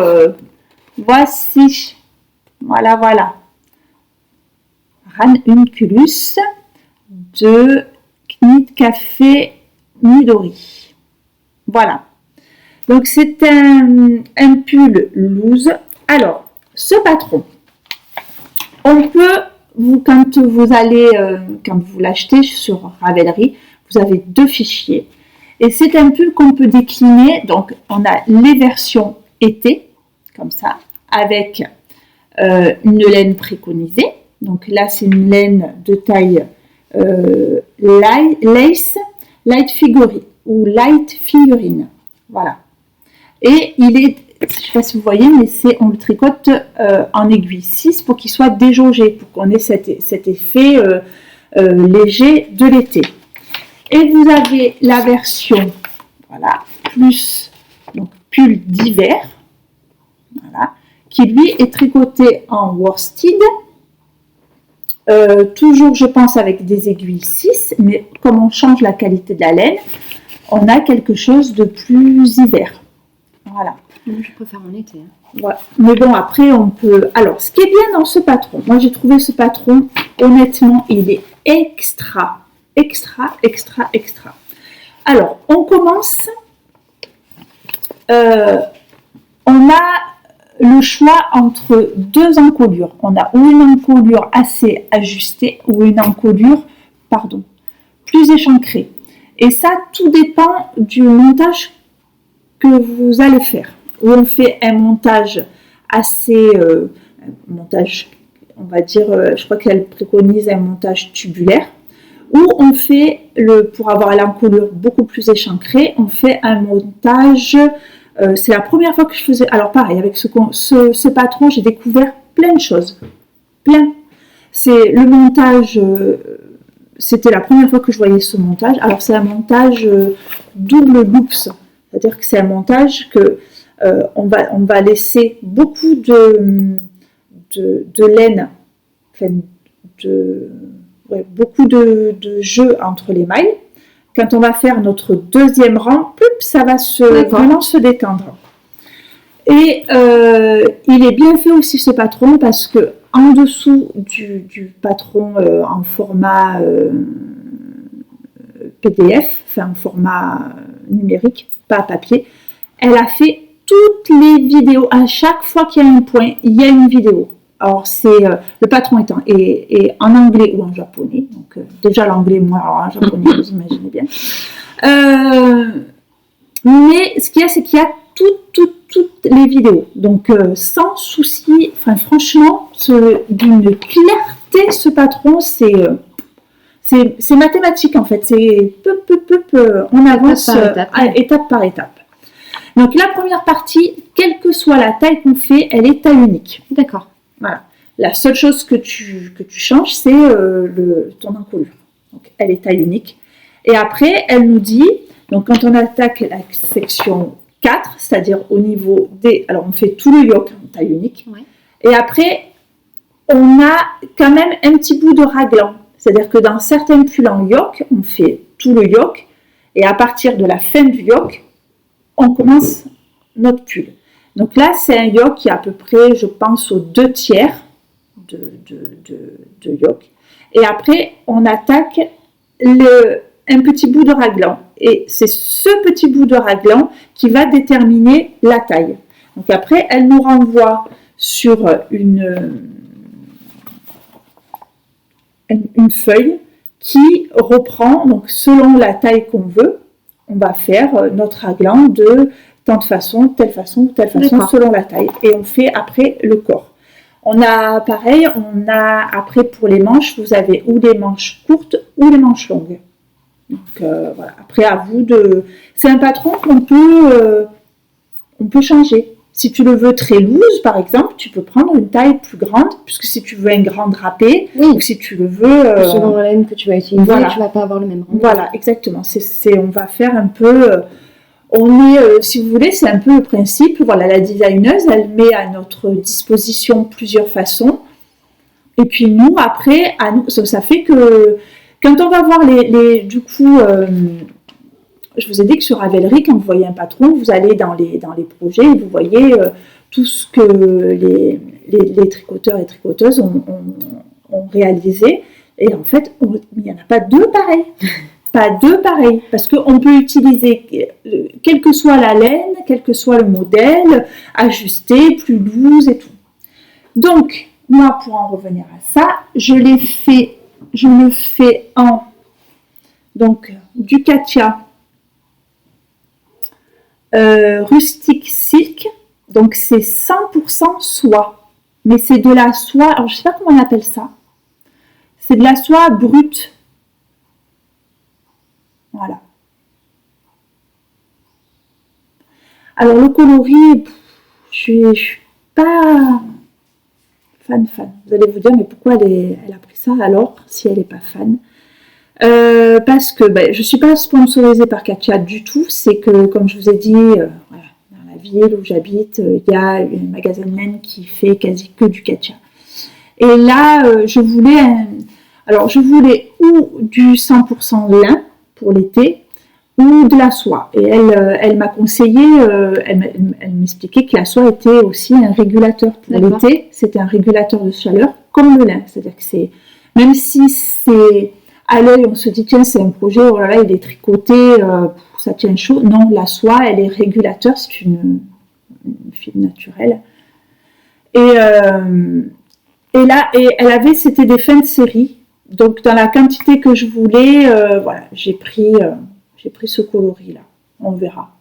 Voici. Voilà. Ranunculus de Knit Café Midori. Voilà. Donc c'est un pull loose. Alors, ce patron, on peut, quand vous l'achetez sur Ravelry, vous avez 2 fichiers. Et c'est un pull qu'on peut décliner. Donc, on a les versions été, comme ça, avec une laine préconisée. Donc là, c'est une laine de taille lace, light figurine. Voilà. Et il est, je ne sais pas si vous voyez, mais on le tricote en aiguille 6 pour qu'il soit déjaugé, pour qu'on ait cet effet léger de l'été. Et vous avez la version, voilà, plus donc pull d'hiver, voilà, qui lui est tricoté en worsted, toujours je pense avec des aiguilles 6, mais comme on change la qualité de la laine, on a quelque chose de plus hiver. Voilà. Je préfère en été. Voilà. Mais bon, après, on peut... Alors, ce qui est bien dans ce patron, moi j'ai trouvé ce patron, honnêtement, il est extra. Alors, on commence. On a le choix entre 2 encolures. On a ou une encolure assez ajustée ou une encolure, plus échancrée. Et ça, tout dépend du montage que vous allez faire. Où on fait un montage assez... on va dire, je crois qu'elle préconise un montage tubulaire. Où on fait, pour avoir l'encolure beaucoup plus échancrée, on fait un montage... c'est la première fois que je faisais... Alors pareil, avec ce patron, j'ai découvert plein de choses. C'est le montage... c'était la première fois que je voyais ce montage. Alors c'est un montage double loops. C'est-à-dire que c'est un montage que on va laisser beaucoup de laine, enfin beaucoup de jeu entre les mailles. Quand on va faire notre 2e rang, ça va vraiment se détendre. Et il est bien fait aussi ce patron parce que en dessous du patron en format PDF, enfin en format numérique, pas papier, elle a fait toutes les vidéos. À chaque fois qu'il y a un point, il y a une vidéo. Alors, le patron est en anglais ou en japonais. Donc, déjà l'anglais, moi, alors en japonais, vous imaginez bien. Mais ce qu'il y a, c'est qu'il y a toutes les vidéos. Donc, sans souci, enfin, franchement, d'une clarté, ce patron, c'est mathématique, en fait. C'est on avance étape par étape. Donc, la première partie, quelle que soit la taille qu'on fait, elle est taille unique. D'accord. Voilà. La seule chose que tu changes, c'est ton encolure. Donc, elle est taille unique. Et après, elle nous dit, donc quand on attaque la section 4, c'est-à-dire au niveau des... Alors, on fait tout le yoke en taille unique. Ouais. Et après, on a quand même un petit bout de raglan. C'est-à-dire que dans certains pulls en yoke, on fait tout le yoke. Et à partir de la fin du yoke, on commence notre pull. Donc là, c'est un yoke qui est à peu près, je pense, aux 2/3 de yoke. Et après, on attaque un petit bout de raglan. Et c'est ce petit bout de raglan qui va déterminer la taille. Donc après, elle nous renvoie sur une feuille qui reprend, donc selon la taille qu'on veut, on va faire notre raglan de tant de façon, telle façon, selon la taille. Et on fait après le corps. Pareil, après pour les manches, vous avez ou les manches courtes ou les manches longues. Donc voilà, après à vous de... C'est un patron on peut changer. Si tu le veux très loose, par exemple, tu peux prendre une taille plus grande, puisque si tu veux un grand drapé, ou si tu le veux... selon la laine que tu vas utiliser, voilà. Tu ne vas pas avoir le même rendu. Voilà, exactement. On va faire un peu... on est, si vous voulez, c'est un peu le principe. Voilà, la designeuse, elle met à notre disposition plusieurs façons. Et puis nous, après, ça fait que quand on va voir du coup, je vous ai dit que sur Ravelry, quand vous voyez un patron, vous allez dans les projets et vous voyez tout ce que les tricoteurs et tricoteuses ont réalisé. Et en fait, il n'y en a pas deux pareils. Pas deux pareils. Parce qu'on peut utiliser, quelle que soit la laine, quel que soit le modèle, ajuster, plus loose et tout. Donc, moi, pour en revenir à ça, je le fais en du Katia Rustic Silk. Donc, c'est 100% soie. Mais c'est de la soie, alors je ne sais pas comment on appelle ça. C'est de la soie brute. Voilà. Alors, le coloris, je ne suis pas fan. Vous allez vous dire, mais pourquoi elle a pris ça alors, si elle n'est pas fan? Parce que je ne suis pas sponsorisée par Katia du tout. C'est que, comme je vous ai dit, voilà, dans la ville où j'habite, il y a un magasin de laine qui fait quasi que du Katia. Et là, je voulais ou du 100% lin pour l'été, ou de la soie. Et elle m'a conseillé, elle m'expliquait que la soie était aussi un régulateur pour l'été. C'était un régulateur de chaleur, comme le lin. C'est-à-dire que même si c'est à l'œil, on se dit tiens, c'est un projet, oh là là, il est tricoté, ça tient chaud. Non, la soie, elle est régulateur, c'est une fibre naturelle. Et là, c'était des fins de série. Donc, dans la quantité que je voulais, voilà, j'ai pris ce coloris-là. On verra.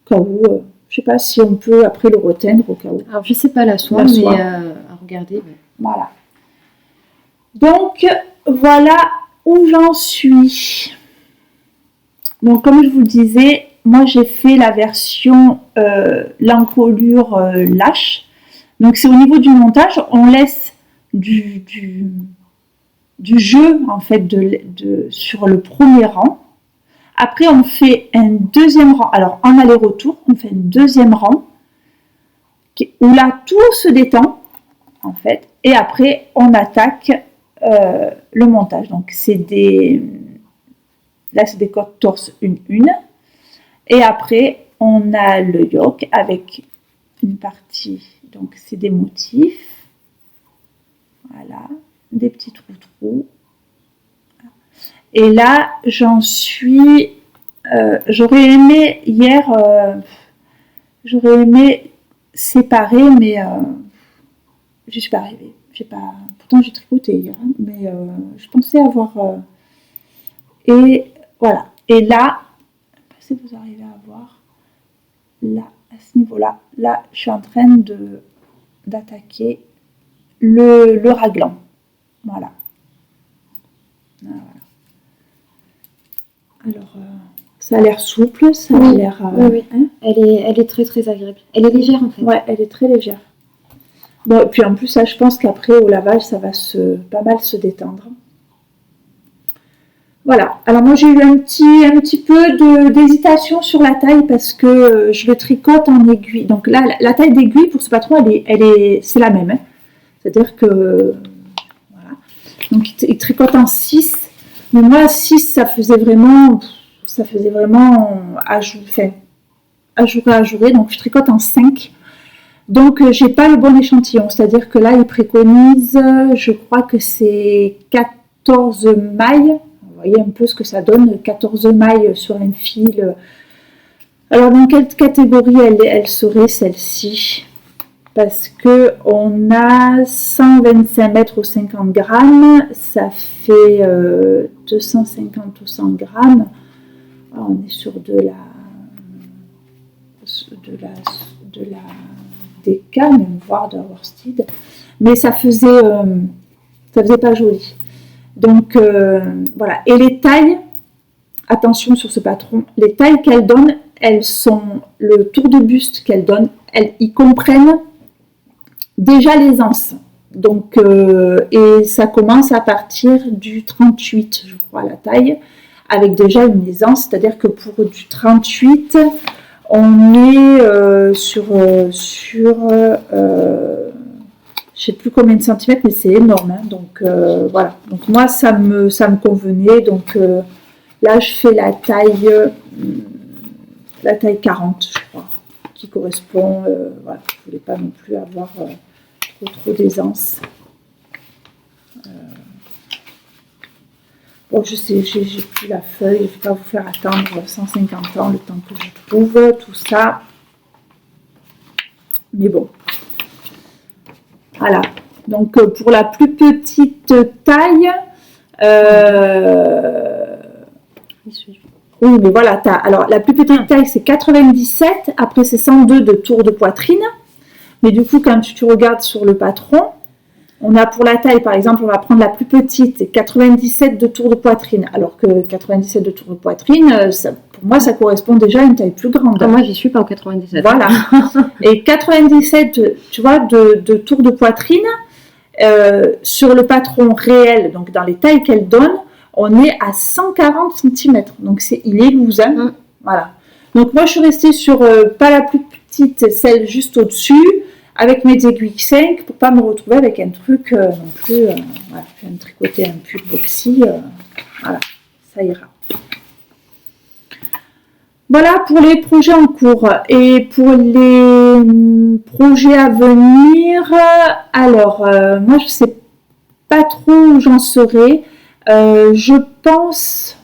Au cas où, je ne sais pas si on peut après le reteindre au cas où. Alors, je ne sais pas la soie, mais à regarder. Ouais. Voilà. Donc, voilà où j'en suis. Donc, comme je vous le disais, moi, j'ai fait la version l'encolure lâche. Donc, c'est au niveau du montage, on laisse du jeu, en fait, sur le premier rang. Après, on fait un deuxième rang. Alors, en aller-retour, on fait un deuxième rang où là, tout se détend, en fait. Et après, on attaque le montage. Donc, là, c'est des côtes torse une. Et après, on a le yoke avec une partie. Donc, c'est des motifs. Voilà. Des petits trous. Et là, j'en suis... j'aurais aimé hier... j'aurais aimé séparer, mais je ne suis pas arrivée. Pourtant, j'ai tricoté hier, hein, mais je pensais avoir... et voilà. Et là, si vous arrivez à voir, là, à ce niveau-là, là, je suis en train d'attaquer le raglan. Voilà. Alors, ça a l'air souple, ça a l'air... oui. Hein, elle est très très agréable. Elle est légère en fait. Ouais, elle est très légère. Bon, et puis en plus, ça, je pense qu'après, au lavage, ça va pas mal se détendre. Voilà. Alors moi, j'ai eu un petit peu d'hésitation sur la taille parce que je le tricote en aiguille. Donc là, la taille d'aiguille pour ce patron, c'est la même. Hein. C'est-à-dire que... Voilà. Donc, il tricote en 6. Mais moi, 6, ça faisait vraiment ajourer. Donc, je tricote en 5. Donc, j'ai pas le bon échantillon. C'est-à-dire que là, il préconise, je crois que c'est 14 mailles. Vous voyez un peu ce que ça donne, 14 mailles sur un fil. Alors, dans quelle catégorie elle serait celle-ci? Parce que on a 125 mètres au 50 grammes, ça fait 250 au 100 grammes. Alors, on est sur de la DK, même voire de la worsted. Mais ça faisait pas joli. Donc voilà. Et les tailles, attention sur ce patron, les tailles qu'elle donne, elles sont le tour de buste qu'elle donne, ils comprennent déjà les anses. Donc, et ça commence à partir du 38, je crois, la taille, avec déjà une aisance, c'est-à-dire que pour du 38, On est je sais plus combien de centimètres, mais c'est énorme. Hein. Donc voilà. Donc moi, ça me convenait. Donc là, je fais la taille 40, je crois, qui correspond. Voilà. Je voulais pas non plus avoir trop d'aisance. Bon, je sais, j'ai plus la feuille. Je ne vais pas vous faire attendre 150 ans le temps que je trouve tout ça. Mais bon. Voilà. Donc, pour la plus petite taille, oui, mais voilà. Alors, la plus petite taille, c'est 97. Après, c'est 102 de tour de poitrine. Mais du coup, quand tu regardes sur le patron, on a pour la taille, par exemple, on va prendre la plus petite, c'est 97 de tour de poitrine. Alors que 97 de tour de poitrine, pour moi, ça correspond déjà à une taille plus grande. Ah, moi, j'y suis pas au 97. Voilà. Et 97, tu vois, de tour de poitrine, sur le patron réel, donc dans les tailles qu'elle donne, on est à 140 cm. Donc, il est loose. Hein. Voilà. Donc, moi, je suis restée sur, pas la plus petite, celle juste au-dessus, avec mes aiguilles 5 pour pas me retrouver avec un truc non plus. Voilà, je viens de tricoter un pull boxy. Voilà, ça ira. Voilà pour les projets en cours. Et pour les projets à venir, alors, moi je sais pas trop où j'en serai. Je pense.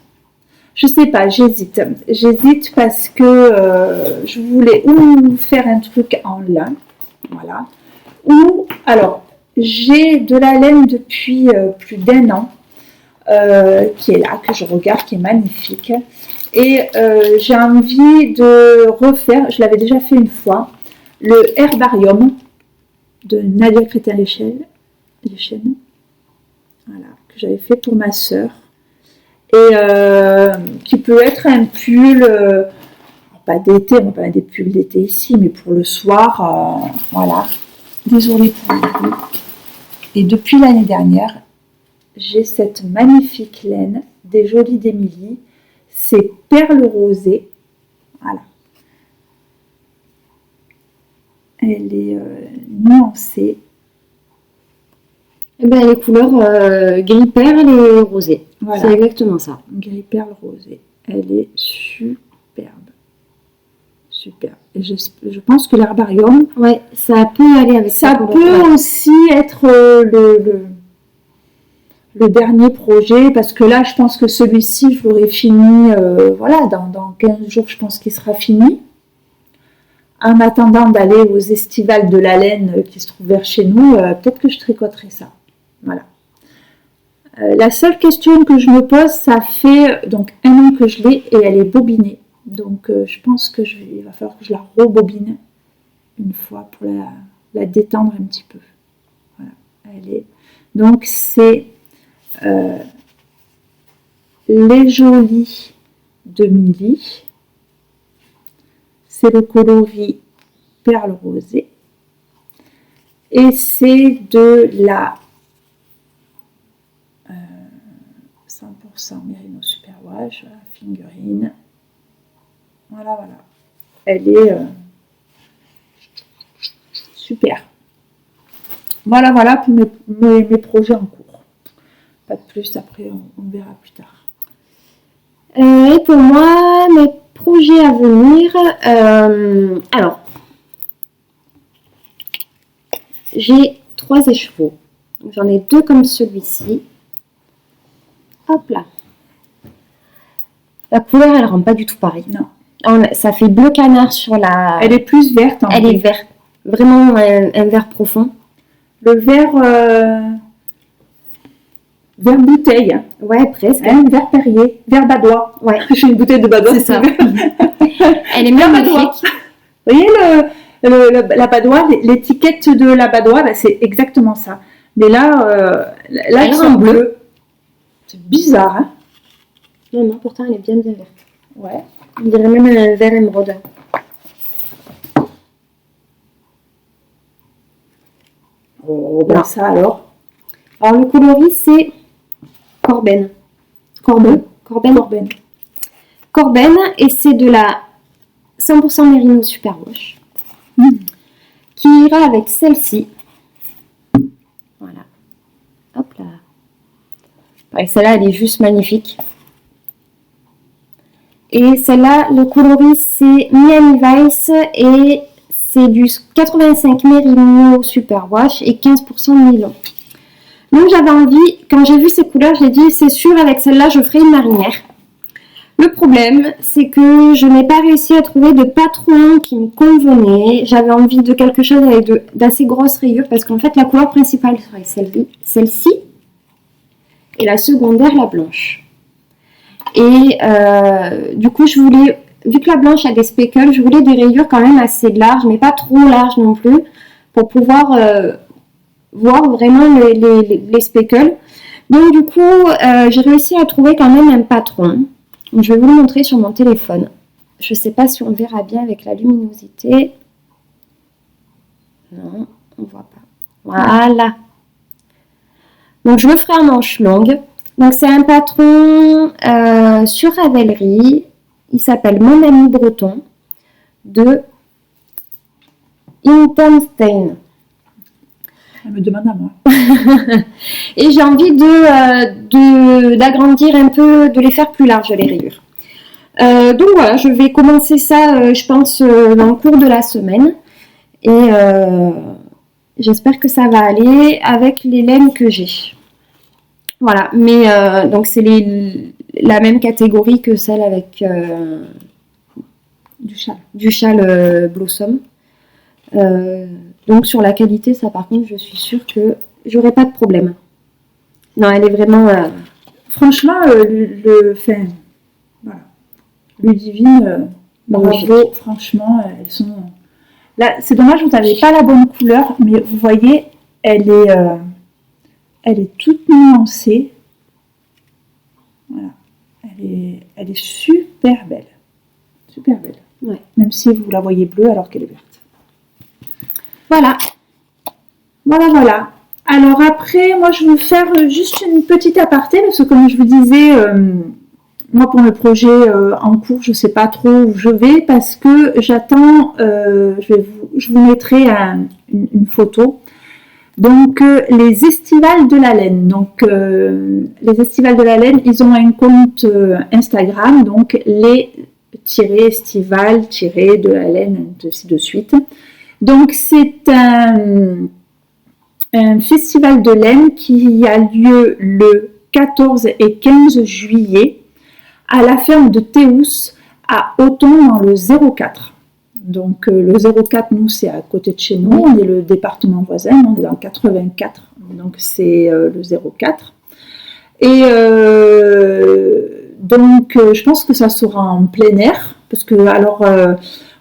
Je sais pas, j'hésite. J'hésite parce que je voulais ou faire un truc en lin. Voilà. Ou, alors, j'ai de la laine depuis plus d'1 an qui est là, que je regarde, qui est magnifique. Et j'ai envie de refaire, je l'avais déjà fait une fois, le herbarium de Nadia Crétin-Lechaine. Voilà, que j'avais fait pour ma sœur. Et qui peut être un pull. Pas d'été, on va pas mettre des pulls d'été ici, mais pour le soir, voilà. Désolée pour le bruit. Et depuis l'année dernière, j'ai cette magnifique laine des Jolies d'Émilie. C'est perle rosée. Voilà. Elle est nuancée. Eh ben, les couleurs gris perle et rosé. Voilà. C'est exactement ça. Gris perle rosée. Elle est superbe. Super. Et je pense que l'herbarium, ouais, ça peut aller avec ça peut aussi être le dernier projet, parce que là, je pense que celui-ci, je l'aurai fini, voilà, dans 15 jours, je pense qu'il sera fini. En attendant d'aller aux estivales de la laine qui se trouvent vers chez nous, peut-être que je tricoterai ça. Voilà. La seule question que je me pose, ça fait donc 1 an que je l'ai et elle est bobinée. Donc, je pense qu'il va falloir que je la rebobine une fois pour la détendre un petit peu. Voilà. Donc, c'est les Jolies de Milly. C'est le coloris perle rosée. Et c'est de la 100% Merino Superwash, figurine. Voilà. Elle est super. Voilà pour mes projets en cours. Pas de plus, après on verra plus tard. Et pour moi, mes projets à venir, alors, j'ai 3 écheveaux. J'en ai 2 comme celui-ci. Hop là. La couleur, elle rend pas du tout pareil. Non. Ça fait bleu canard sur la... Elle est plus verte. Elle est verte. Vraiment un vert profond. Le vert... vert bouteille. Ouais, presque. Vert Perrier. Vert Badois. Ouais. J'ai une bouteille de Badois. C'est ça. Elle est magnifique. Vous voyez la Badois, l'étiquette de la Badois, bah, c'est exactement ça. Mais là elle est en bleu. C'est bizarre, hein? Non, pourtant elle est bien verte. Ouais. On dirait même un vert émeraude. Oh, ben ça alors. Alors le coloris c'est Corben, et c'est de la 100% Merino Superwash, qui ira avec celle-ci. Voilà. Hop là. Ouais, celle-là, elle est juste magnifique. Et celle-là, le coloris, c'est Miami Vice et c'est du 85 Merino Superwash et 15% nylon. Donc j'avais envie, quand j'ai vu ces couleurs, j'ai dit c'est sûr avec celle-là je ferai une marinière. Le problème c'est que je n'ai pas réussi à trouver de patron qui me convenait. J'avais envie de quelque chose avec d'assez grosses rayures parce qu'en fait la couleur principale serait celle-ci et la secondaire la blanche. Et du coup je voulais, vu que la blanche a des speckles, je voulais des rayures quand même assez larges mais pas trop larges non plus pour pouvoir voir vraiment les speckles. Donc du coup, j'ai réussi à trouver quand même un patron. Je vais vous le montrer sur mon téléphone. Je ne sais pas si on verra bien avec la luminosité. Non, on ne voit pas. Voilà. Donc je me ferai en manche longue. Donc c'est un patron sur Ravelry. Il s'appelle Mon ami breton de Intenstein. Elle me demande à moi. Et j'ai envie d'agrandir un peu, de les faire plus larges les rayures. Donc voilà, je vais commencer ça, je pense, dans le cours de la semaine. Et j'espère que ça va aller avec les laines que j'ai. Voilà, mais donc c'est la même catégorie que celle avec du châle Blossom. Donc sur la qualité, ça par contre, je suis sûre que j'aurai pas de problème. Non, elle est vraiment... Franchement, voilà. Ludivine, bravo, franchement, elles sont... Là, c'est dommage, vous n'avez pas la bonne couleur, mais vous voyez, elle est toute nuancée. Voilà. Elle est super belle. Super belle. Ouais. Même si vous la voyez bleue alors qu'elle est verte. Voilà. Voilà. Alors après, moi je vais vous faire juste une petite aparté parce que comme je vous disais, moi pour le projet en cours, je ne sais pas trop où je vais parce que j'attends, je vous mettrai une photo. Donc les Estivales de la Laine. Donc les Estivales de la Laine, ils ont un compte Instagram, donc les-estivales-de la laine, ainsi de suite. Donc c'est un festival de laine qui a lieu le 14 et 15 juillet à la ferme de Théous à Auton dans le 04. Donc le 04, nous c'est à côté de chez nous, on est le département voisin, on est dans le 84, donc c'est le 04. Et donc je pense que ça sera en plein air, parce que alors...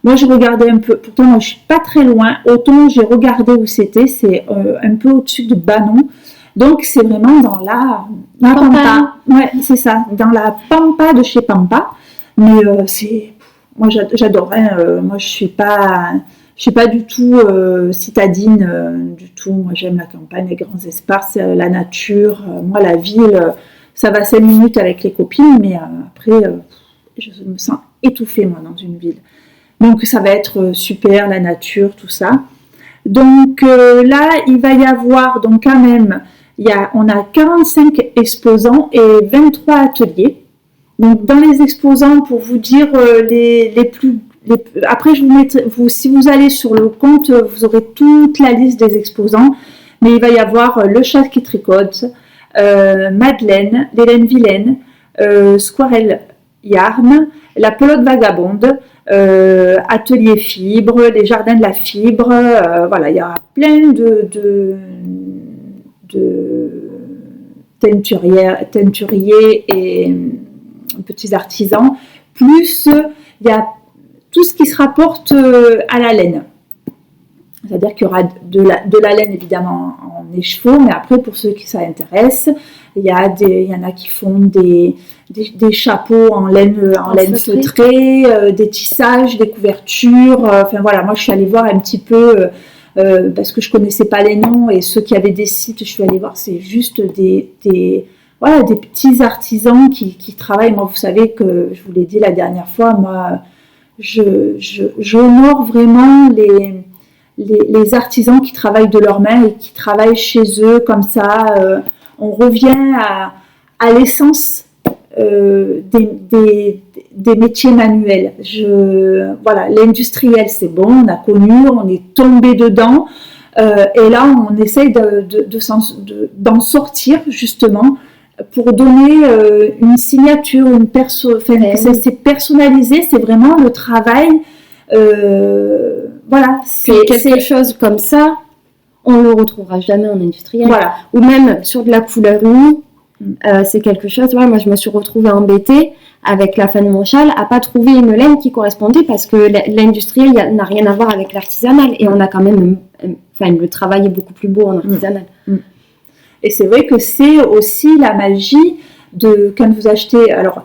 moi, je regardais un peu, pourtant, moi, je ne suis pas très loin. Autant, j'ai regardé où c'était, c'est un peu au-dessus de Banon. Donc, c'est vraiment dans la Pampa. Ouais, c'est ça, dans la Pampa de chez Pampa. Mais moi, j'adore. Moi, je suis pas du tout citadine du tout. Moi, j'aime la campagne, les grands espaces, la nature. Moi, la ville, ça va 5 minutes avec les copines, mais après, je me sens étouffée, moi, dans une ville. Donc ça va être super, la nature, tout ça. Donc là, il va y avoir, donc quand même, on a 45 exposants et 23 ateliers. Donc dans les exposants, pour vous dire après je vous mettrai, si vous allez sur le compte, vous aurez toute la liste des exposants. Mais il va y avoir le chat qui tricote, Madeleine, l'Hélène Vilaine, Squirrel Yarn, la pelote vagabonde, atelier fibre, les jardins de la fibre, voilà, il y a plein de teinturiers et petits artisans, plus il y a tout ce qui se rapporte à la laine. C'est-à-dire qu'il y aura de la laine évidemment en écheveau, mais après pour ceux qui ça intéresse, il y en a qui font des chapeaux en laine feutrée, des tissages, des couvertures. Enfin voilà, moi je suis allée voir un petit peu parce que je connaissais pas les noms et ceux qui avaient des sites, je suis allée voir. C'est juste des petits artisans qui travaillent. Moi, vous savez que je vous l'ai dit la dernière fois, moi j'honore vraiment les artisans qui travaillent de leurs mains et qui travaillent chez eux comme ça. On revient à l'essence des métiers manuels. Voilà, l'industriel, c'est bon, on a connu, on est tombé dedans. Et là, on essaye d'en sortir justement pour donner une signature, c'est personnalisé, c'est vraiment le travail. Voilà, c'est quelque chose comme ça, on le retrouvera jamais en industriel. Voilà. Ou même sur de la couleur unie, c'est quelque chose. Ouais, moi, je me suis retrouvée embêtée avec la fin de mon châle à pas trouver une laine qui correspondait parce que l'industriel n'a rien à voir avec l'artisanal et on a quand même, le travail est beaucoup plus beau en artisanal. Et c'est vrai que c'est aussi la magie de quand vous achetez. Alors,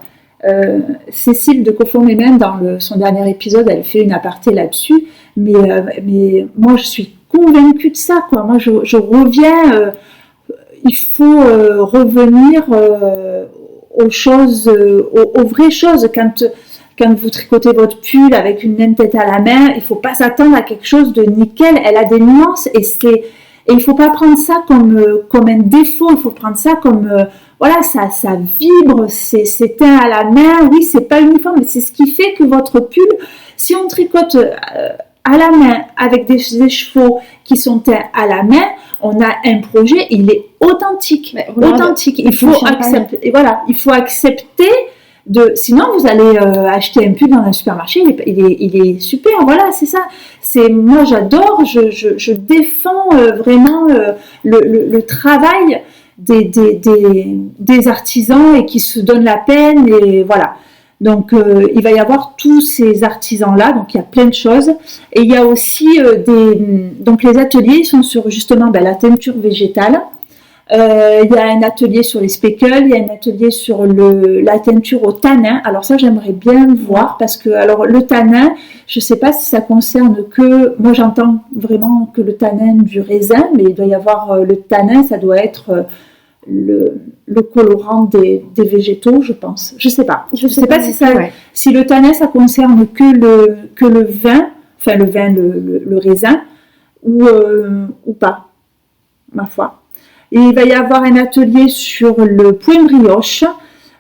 Cécile de Coforme même dans son dernier épisode, elle fait une aparté là-dessus. Mais moi, je suis convaincue de ça, quoi. Moi, je reviens. Il faut revenir aux choses, aux vraies choses. Quand vous tricotez votre pull avec une laine tête à la main, il ne faut pas s'attendre à quelque chose de nickel. Elle a des nuances et il ne faut pas prendre ça comme un défaut. Il faut prendre ça comme voilà, ça vibre, c'est teint à la main. Oui, c'est pas uniforme, mais c'est ce qui fait que votre pull, si on tricote à la main avec des chevaux qui sont teints à la main, on a un projet, il est authentique. Authentique. Il faut accepter. Et voilà, il faut accepter. Sinon, vous allez acheter un pull dans un supermarché, il est super, voilà, c'est ça. Moi, j'adore, je défends vraiment le travail des artisans et qui se donnent la peine, et voilà. Donc, il va y avoir tous ces artisans-là, donc il y a plein de choses. Et il y a aussi donc les ateliers sont sur justement la teinture végétale. Il y a un atelier sur les speckles, il y a un atelier sur la teinture au tanin. Alors ça, j'aimerais bien voir parce que alors le tanin, je ne sais pas si ça concerne que... Moi, j'entends vraiment que le tanin du raisin, mais il doit y avoir le tanin, ça doit être le colorant des végétaux, je pense. Je ne sais pas. Je ne sais pas si le tanin, ça concerne que le vin, enfin le raisin, ou pas, ma foi. Et il va y avoir un atelier sur le point brioche,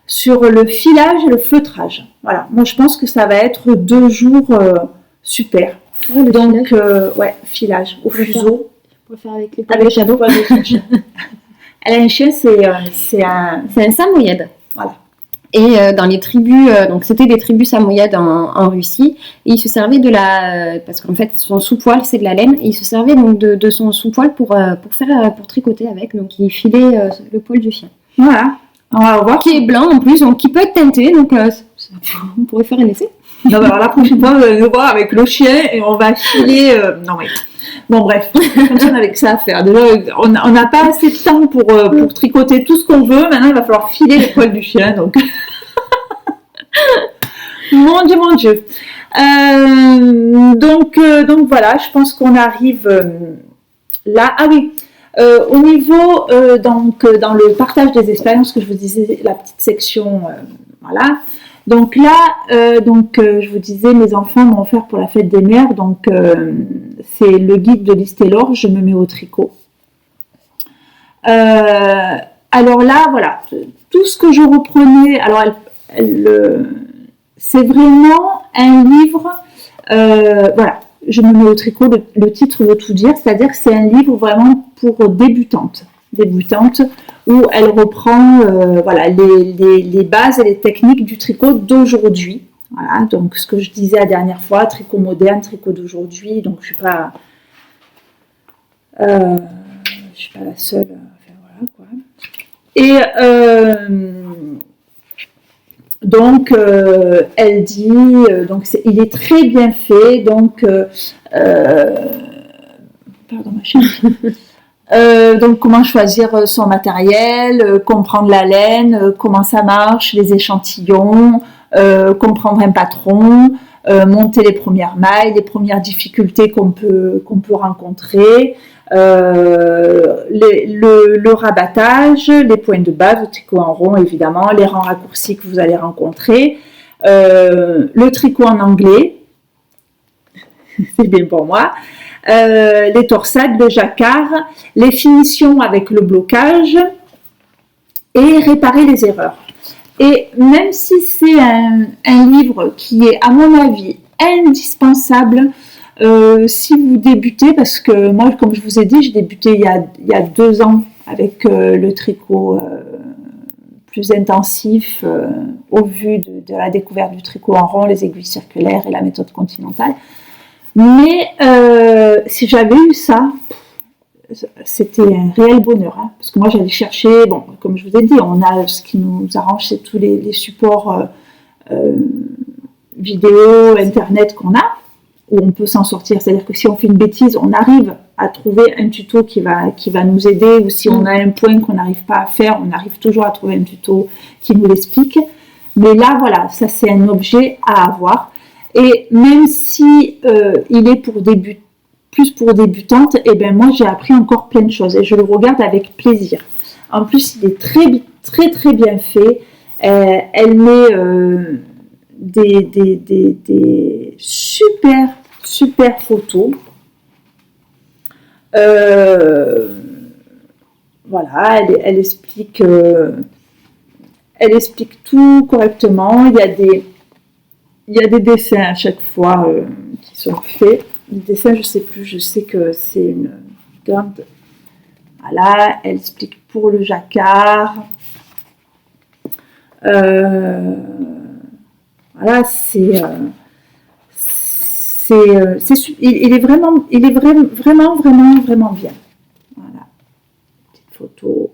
sur le filage et le feutrage. Voilà, moi je pense que ça va être 2 jours super. Ouais, donc, filage au fuseau. Je peux faire avec les poils de chien. Elle a un chien, c'est un samoyède. Voilà. Et dans les tribus, donc c'était des tribus samoyèdes en Russie, et ils se servaient parce qu'en fait son sous-poil c'est de la laine, et ils se servaient donc de son sous-poil pour tricoter avec, donc ils filaient le poil du chien. Voilà, on va voir. Qui est blanc en plus, donc qui peut être teinté, donc on pourrait faire un essai. Non, alors la prochaine fois, vous allez nous voir avec le chien et on va filer. Non, mais. Bon, bref, comme ça, on avait que ça à faire. Déjà, on n'a pas assez de temps pour tricoter tout ce qu'on veut. Maintenant, il va falloir filer les poils du chien. Donc, mon Dieu. Donc voilà, je pense qu'on arrive là. Ah oui. Au niveau, dans le partage des expériences que je vous disais, la petite section, voilà. Donc là, je vous disais, mes enfants m'ont offert pour la fête des mères, donc c'est le guide de Listelor, je me mets au tricot. Alors là, voilà, tout ce que je reprenais, alors c'est vraiment un livre, voilà, je me mets au tricot, le titre veut tout dire, c'est-à-dire que c'est un livre vraiment pour débutantes, où elle reprend voilà, les bases et les techniques du tricot d'aujourd'hui. Voilà, donc ce que je disais la dernière fois, tricot moderne, tricot d'aujourd'hui, donc je suis pas la seule. Enfin, voilà, quoi. Et donc elle dit, donc il est très bien fait, donc pardon ma chérie. Donc comment choisir son matériel, comprendre la laine, comment ça marche, les échantillons, comprendre un patron, monter les premières mailles, les premières difficultés qu'on peut rencontrer, le rabattage, les points de base, le tricot en rond évidemment, les rangs raccourcis que vous allez rencontrer, le tricot en anglais. c'est bien pour moi. Les torsades, le jacquard, les finitions avec le blocage et réparer les erreurs. Et même si c'est un livre qui est, à mon avis, indispensable si vous débutez, parce que moi, comme je vous ai dit, j'ai débuté il y a 2 ans avec le tricot plus intensif au vu de la découverte du tricot en rond, les aiguilles circulaires et la méthode continentale. Mais si j'avais eu ça, c'était un réel bonheur, hein, parce que moi j'allais chercher, bon, comme je vous ai dit, on a ce qui nous arrange, c'est tous les supports vidéo, internet qu'on a, où on peut s'en sortir, c'est-à-dire que si on fait une bêtise, on arrive à trouver un tuto qui va nous aider, ou si on a un point qu'on n'arrive pas à faire, on arrive toujours à trouver un tuto qui nous l'explique. Mais là, voilà, ça c'est un objet à avoir. Et même si il est plus pour débutantes, et ben moi j'ai appris encore plein de choses et je le regarde avec plaisir. En plus, il est très très très bien fait. Elle met des super photos. Voilà, elle explique tout correctement. Il y a des dessins à chaque fois qui sont faits. Les dessins, je sais plus, je sais que c'est une grande. Voilà, elle explique pour le jacquard. Voilà, il est vraiment bien. Voilà, petite photo.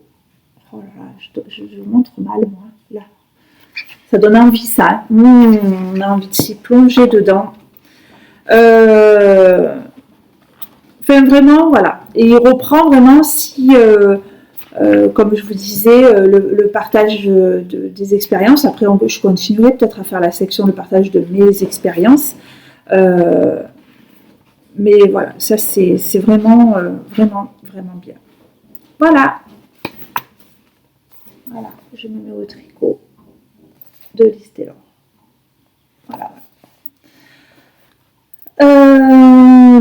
Oh là là, je vous montre mal, moi. Là, ça donne envie, ça. On a envie de s'y plonger dedans. Enfin, vraiment, voilà. Et il reprend vraiment si, comme je vous disais, le partage des expériences. Après, je continuerai peut-être à faire la section de partage de mes expériences. Mais voilà, ça c'est vraiment bien. Voilà. Voilà, je me mets au tricot de Lise Taylor. Voilà.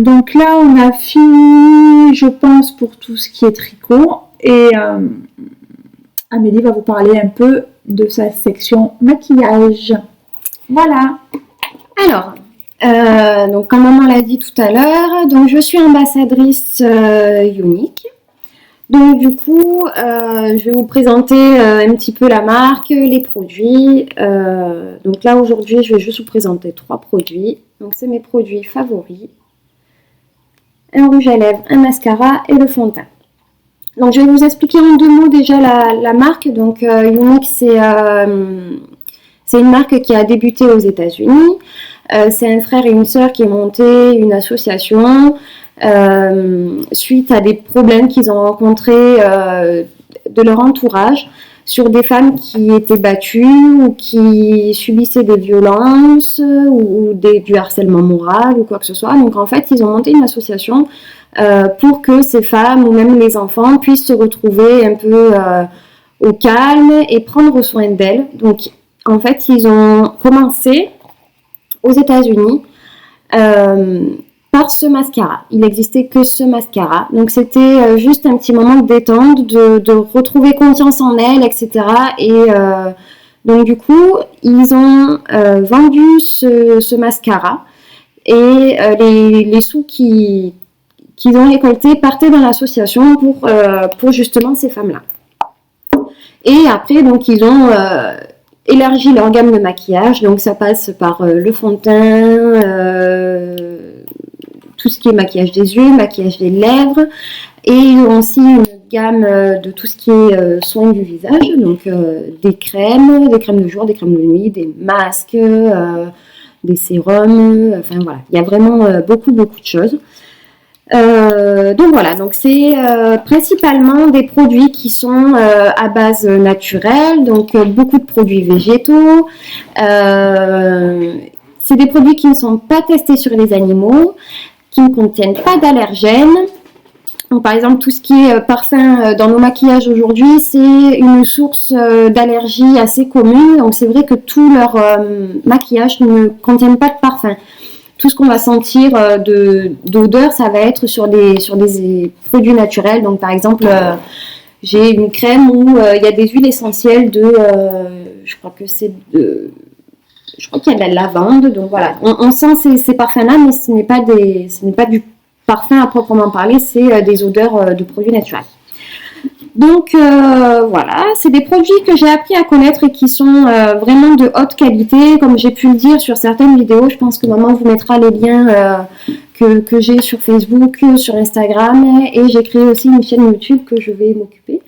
Donc là, on a fini, je pense, pour tout ce qui est tricot. Et Amélie va vous parler un peu de sa section maquillage. Voilà. Alors, donc comme maman l'a dit tout à l'heure, donc je suis ambassadrice Younique. Donc du coup, je vais vous présenter un petit peu la marque, les produits. Donc là aujourd'hui, je vais juste vous présenter 3 produits. Donc c'est mes produits favoris. Un rouge à lèvres, un mascara et le fond de teint. Donc je vais vous expliquer en 2 mots déjà la marque. Donc Younique, c'est une marque qui a débuté aux États-Unis. C'est un frère et une sœur qui ont monté une association suite à des problèmes qu'ils ont rencontrés de leur entourage sur des femmes qui étaient battues ou qui subissaient des violences ou du harcèlement moral ou quoi que ce soit. Donc en fait, ils ont monté une association pour que ces femmes ou même les enfants puissent se retrouver un peu au calme et prendre soin d'elles. Donc en fait, ils ont commencé aux États-Unis par ce mascara. Il n'existait que ce mascara. Donc c'était juste un petit moment de détente, de retrouver confiance en elle, etc. Et donc du coup, ils ont vendu ce mascara et les sous qu'ils ont récoltés partaient dans l'association pour justement ces femmes-là. Et après, donc ils ont élargi leur gamme de maquillage. Donc ça passe par le fond de teint, tout ce qui est maquillage des yeux, maquillage des lèvres, et ils ont aussi une gamme de tout ce qui est soins du visage, donc des crèmes de jour, des crèmes de nuit, des masques, des sérums, enfin voilà, il y a vraiment beaucoup de choses. Donc voilà, donc c'est principalement des produits qui sont à base naturelle, donc beaucoup de produits végétaux. C'est des produits qui ne sont pas testés sur les animaux, qui ne contiennent pas d'allergènes. Donc, par exemple, tout ce qui est parfum dans nos maquillages aujourd'hui, c'est une source d'allergie assez commune. Donc c'est vrai que tous leurs maquillages ne contiennent pas de parfum. tout ce qu'on va sentir d'odeur, ça va être sur des produits naturels. Donc par exemple, j'ai une crème où il y a des huiles essentielles je crois qu'il y a de la lavande. Donc voilà, on sent ces parfums-là, mais ce n'est pas du parfum à proprement parler, c'est des odeurs de produits naturels. Donc voilà, c'est des produits que j'ai appris à connaître et qui sont vraiment de haute qualité. Comme j'ai pu le dire sur certaines vidéos, je pense que maman vous mettra les liens que j'ai sur Facebook, sur Instagram, et j'ai créé aussi une chaîne YouTube que je vais m'occuper.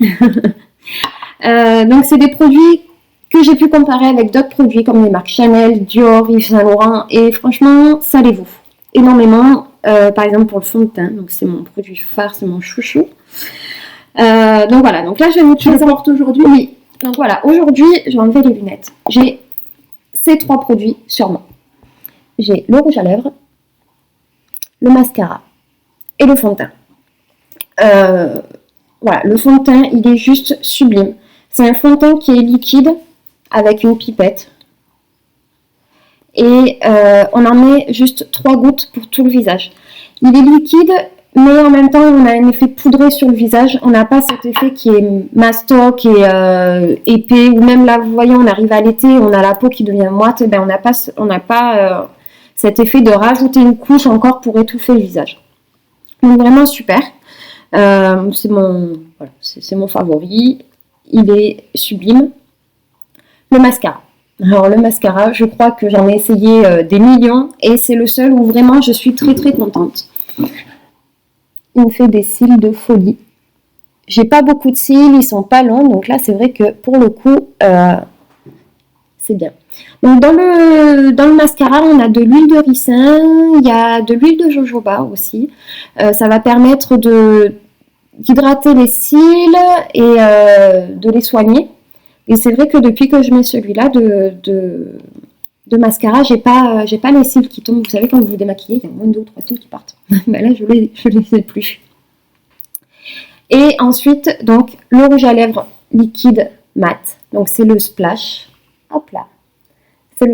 Donc c'est des produits que j'ai pu comparer avec d'autres produits comme les marques Chanel, Dior, Yves Saint Laurent, et franchement ça les vaut énormément. Par exemple pour le fond de teint, donc c'est mon produit phare, c'est mon chouchou. Donc voilà, donc là je vais vous Tu le portes aujourd'hui? Oui, donc voilà, aujourd'hui je vais enlever les lunettes. J'ai ces 3 produits sur moi. J'ai le rouge à lèvres, le mascara et le fond de teint. Voilà, le fond de teint il est juste sublime. C'est un fond de teint qui est liquide avec une pipette. Et on en met juste 3 gouttes pour tout le visage. Il est liquide, mais en même temps on a un effet poudré sur le visage. On n'a pas cet effet qui est mastoc et épais, ou même là vous voyez on arrive à l'été, on a la peau qui devient moite, ben on n'a pas cet effet de rajouter une couche encore pour étouffer le visage. Donc vraiment super. C'est mon favori, il est sublime. Le mascara. Alors le mascara, je crois que j'en ai essayé des millions et c'est le seul où vraiment je suis très très contente. Il me fait des cils de folie. J'ai pas beaucoup de cils, ils sont pas longs, donc là c'est vrai que pour le coup c'est bien. Donc dans le mascara, on a de l'huile de ricin, il y a de l'huile de jojoba aussi. Ça va permettre d'hydrater les cils et de les soigner. Et c'est vrai que depuis que je mets celui-là de mascara, j'ai pas les cils qui tombent. Vous savez, quand vous vous démaquillez, il y a moins de 2 ou 3 cils qui partent. Ben là, je les ai plus. Et ensuite, donc, le rouge à lèvres liquide mat. Donc, c'est le splash. Hop là. C'est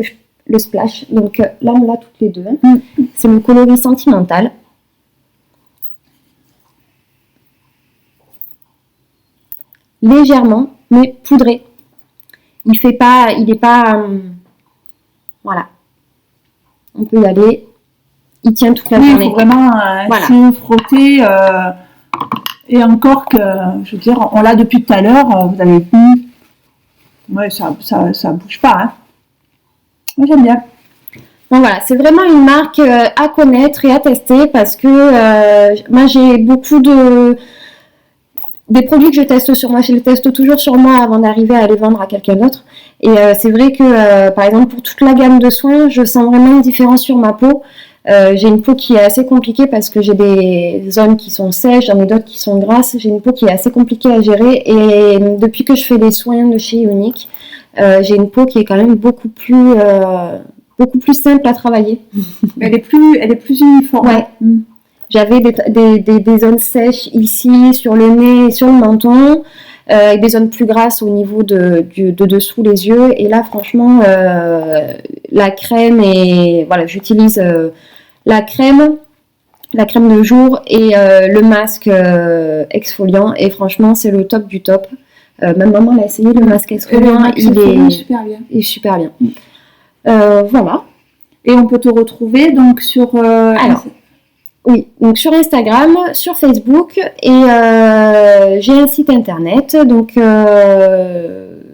le splash. Donc, là, on l'a toutes les deux. Hein. C'est mon coloris sentimental. Légèrement, mais poudré. Il n'est pas, voilà. On peut y aller. Il tient toute la journée. Il faut vraiment voilà. s'y frotter. Et encore que, je veux dire, on l'a depuis tout à l'heure. Vous avez vu. Ouais, ça bouge pas. Hein. Moi, j'aime bien. Donc voilà, c'est vraiment une marque à connaître et à tester parce que moi, j'ai beaucoup des produits que je teste sur moi, je les teste toujours sur moi avant d'arriver à les vendre à quelqu'un d'autre. Et c'est vrai que, par exemple, pour toute la gamme de soins, je sens vraiment une différence sur ma peau. J'ai une peau qui est assez compliquée parce que j'ai des zones qui sont sèches, j'en ai d'autres qui sont grasses. J'ai une peau qui est assez compliquée à gérer. Et depuis que je fais des soins de chez Unique, j'ai une peau qui est quand même beaucoup plus simple à travailler. Elle est plus uniforme. Ouais. J'avais des zones sèches ici, sur le nez, sur le menton, et des zones plus grasses au niveau de dessous les yeux. Et là, franchement, la crème voilà, j'utilise la crème de jour et le masque exfoliant. Et franchement, c'est le top du top. Même maman l'a essayé, le masque exfoliant, il est super bien. Il est super bien. Voilà. Et on peut te retrouver donc sur... Alors, oui, donc sur Instagram, sur Facebook et j'ai un site internet, donc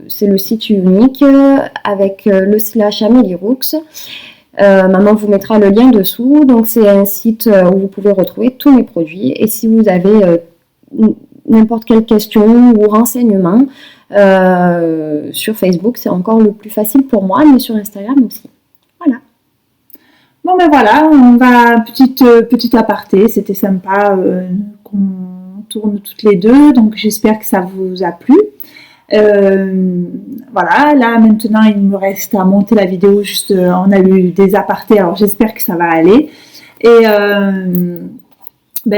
c'est le site Unique avec le / Amélie Roux. Maman vous mettra le lien dessous, donc c'est un site où vous pouvez retrouver tous mes produits et si vous avez n'importe quelle question ou renseignement sur Facebook, c'est encore le plus facile pour moi, mais sur Instagram aussi. Voilà. Bon ben voilà, on va petite aparté, c'était sympa qu'on tourne toutes les deux, donc j'espère que ça vous a plu. Voilà, là maintenant il me reste à monter la vidéo, juste on a eu des apartés, alors j'espère que ça va aller. Et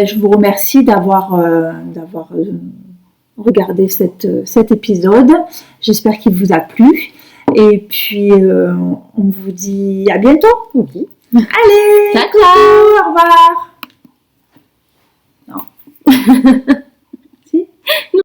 je vous remercie d'avoir regardé cet épisode, j'espère qu'il vous a plu. Et puis on vous dit à bientôt. Oui. Allez, Ciao, coucou, au revoir. Non.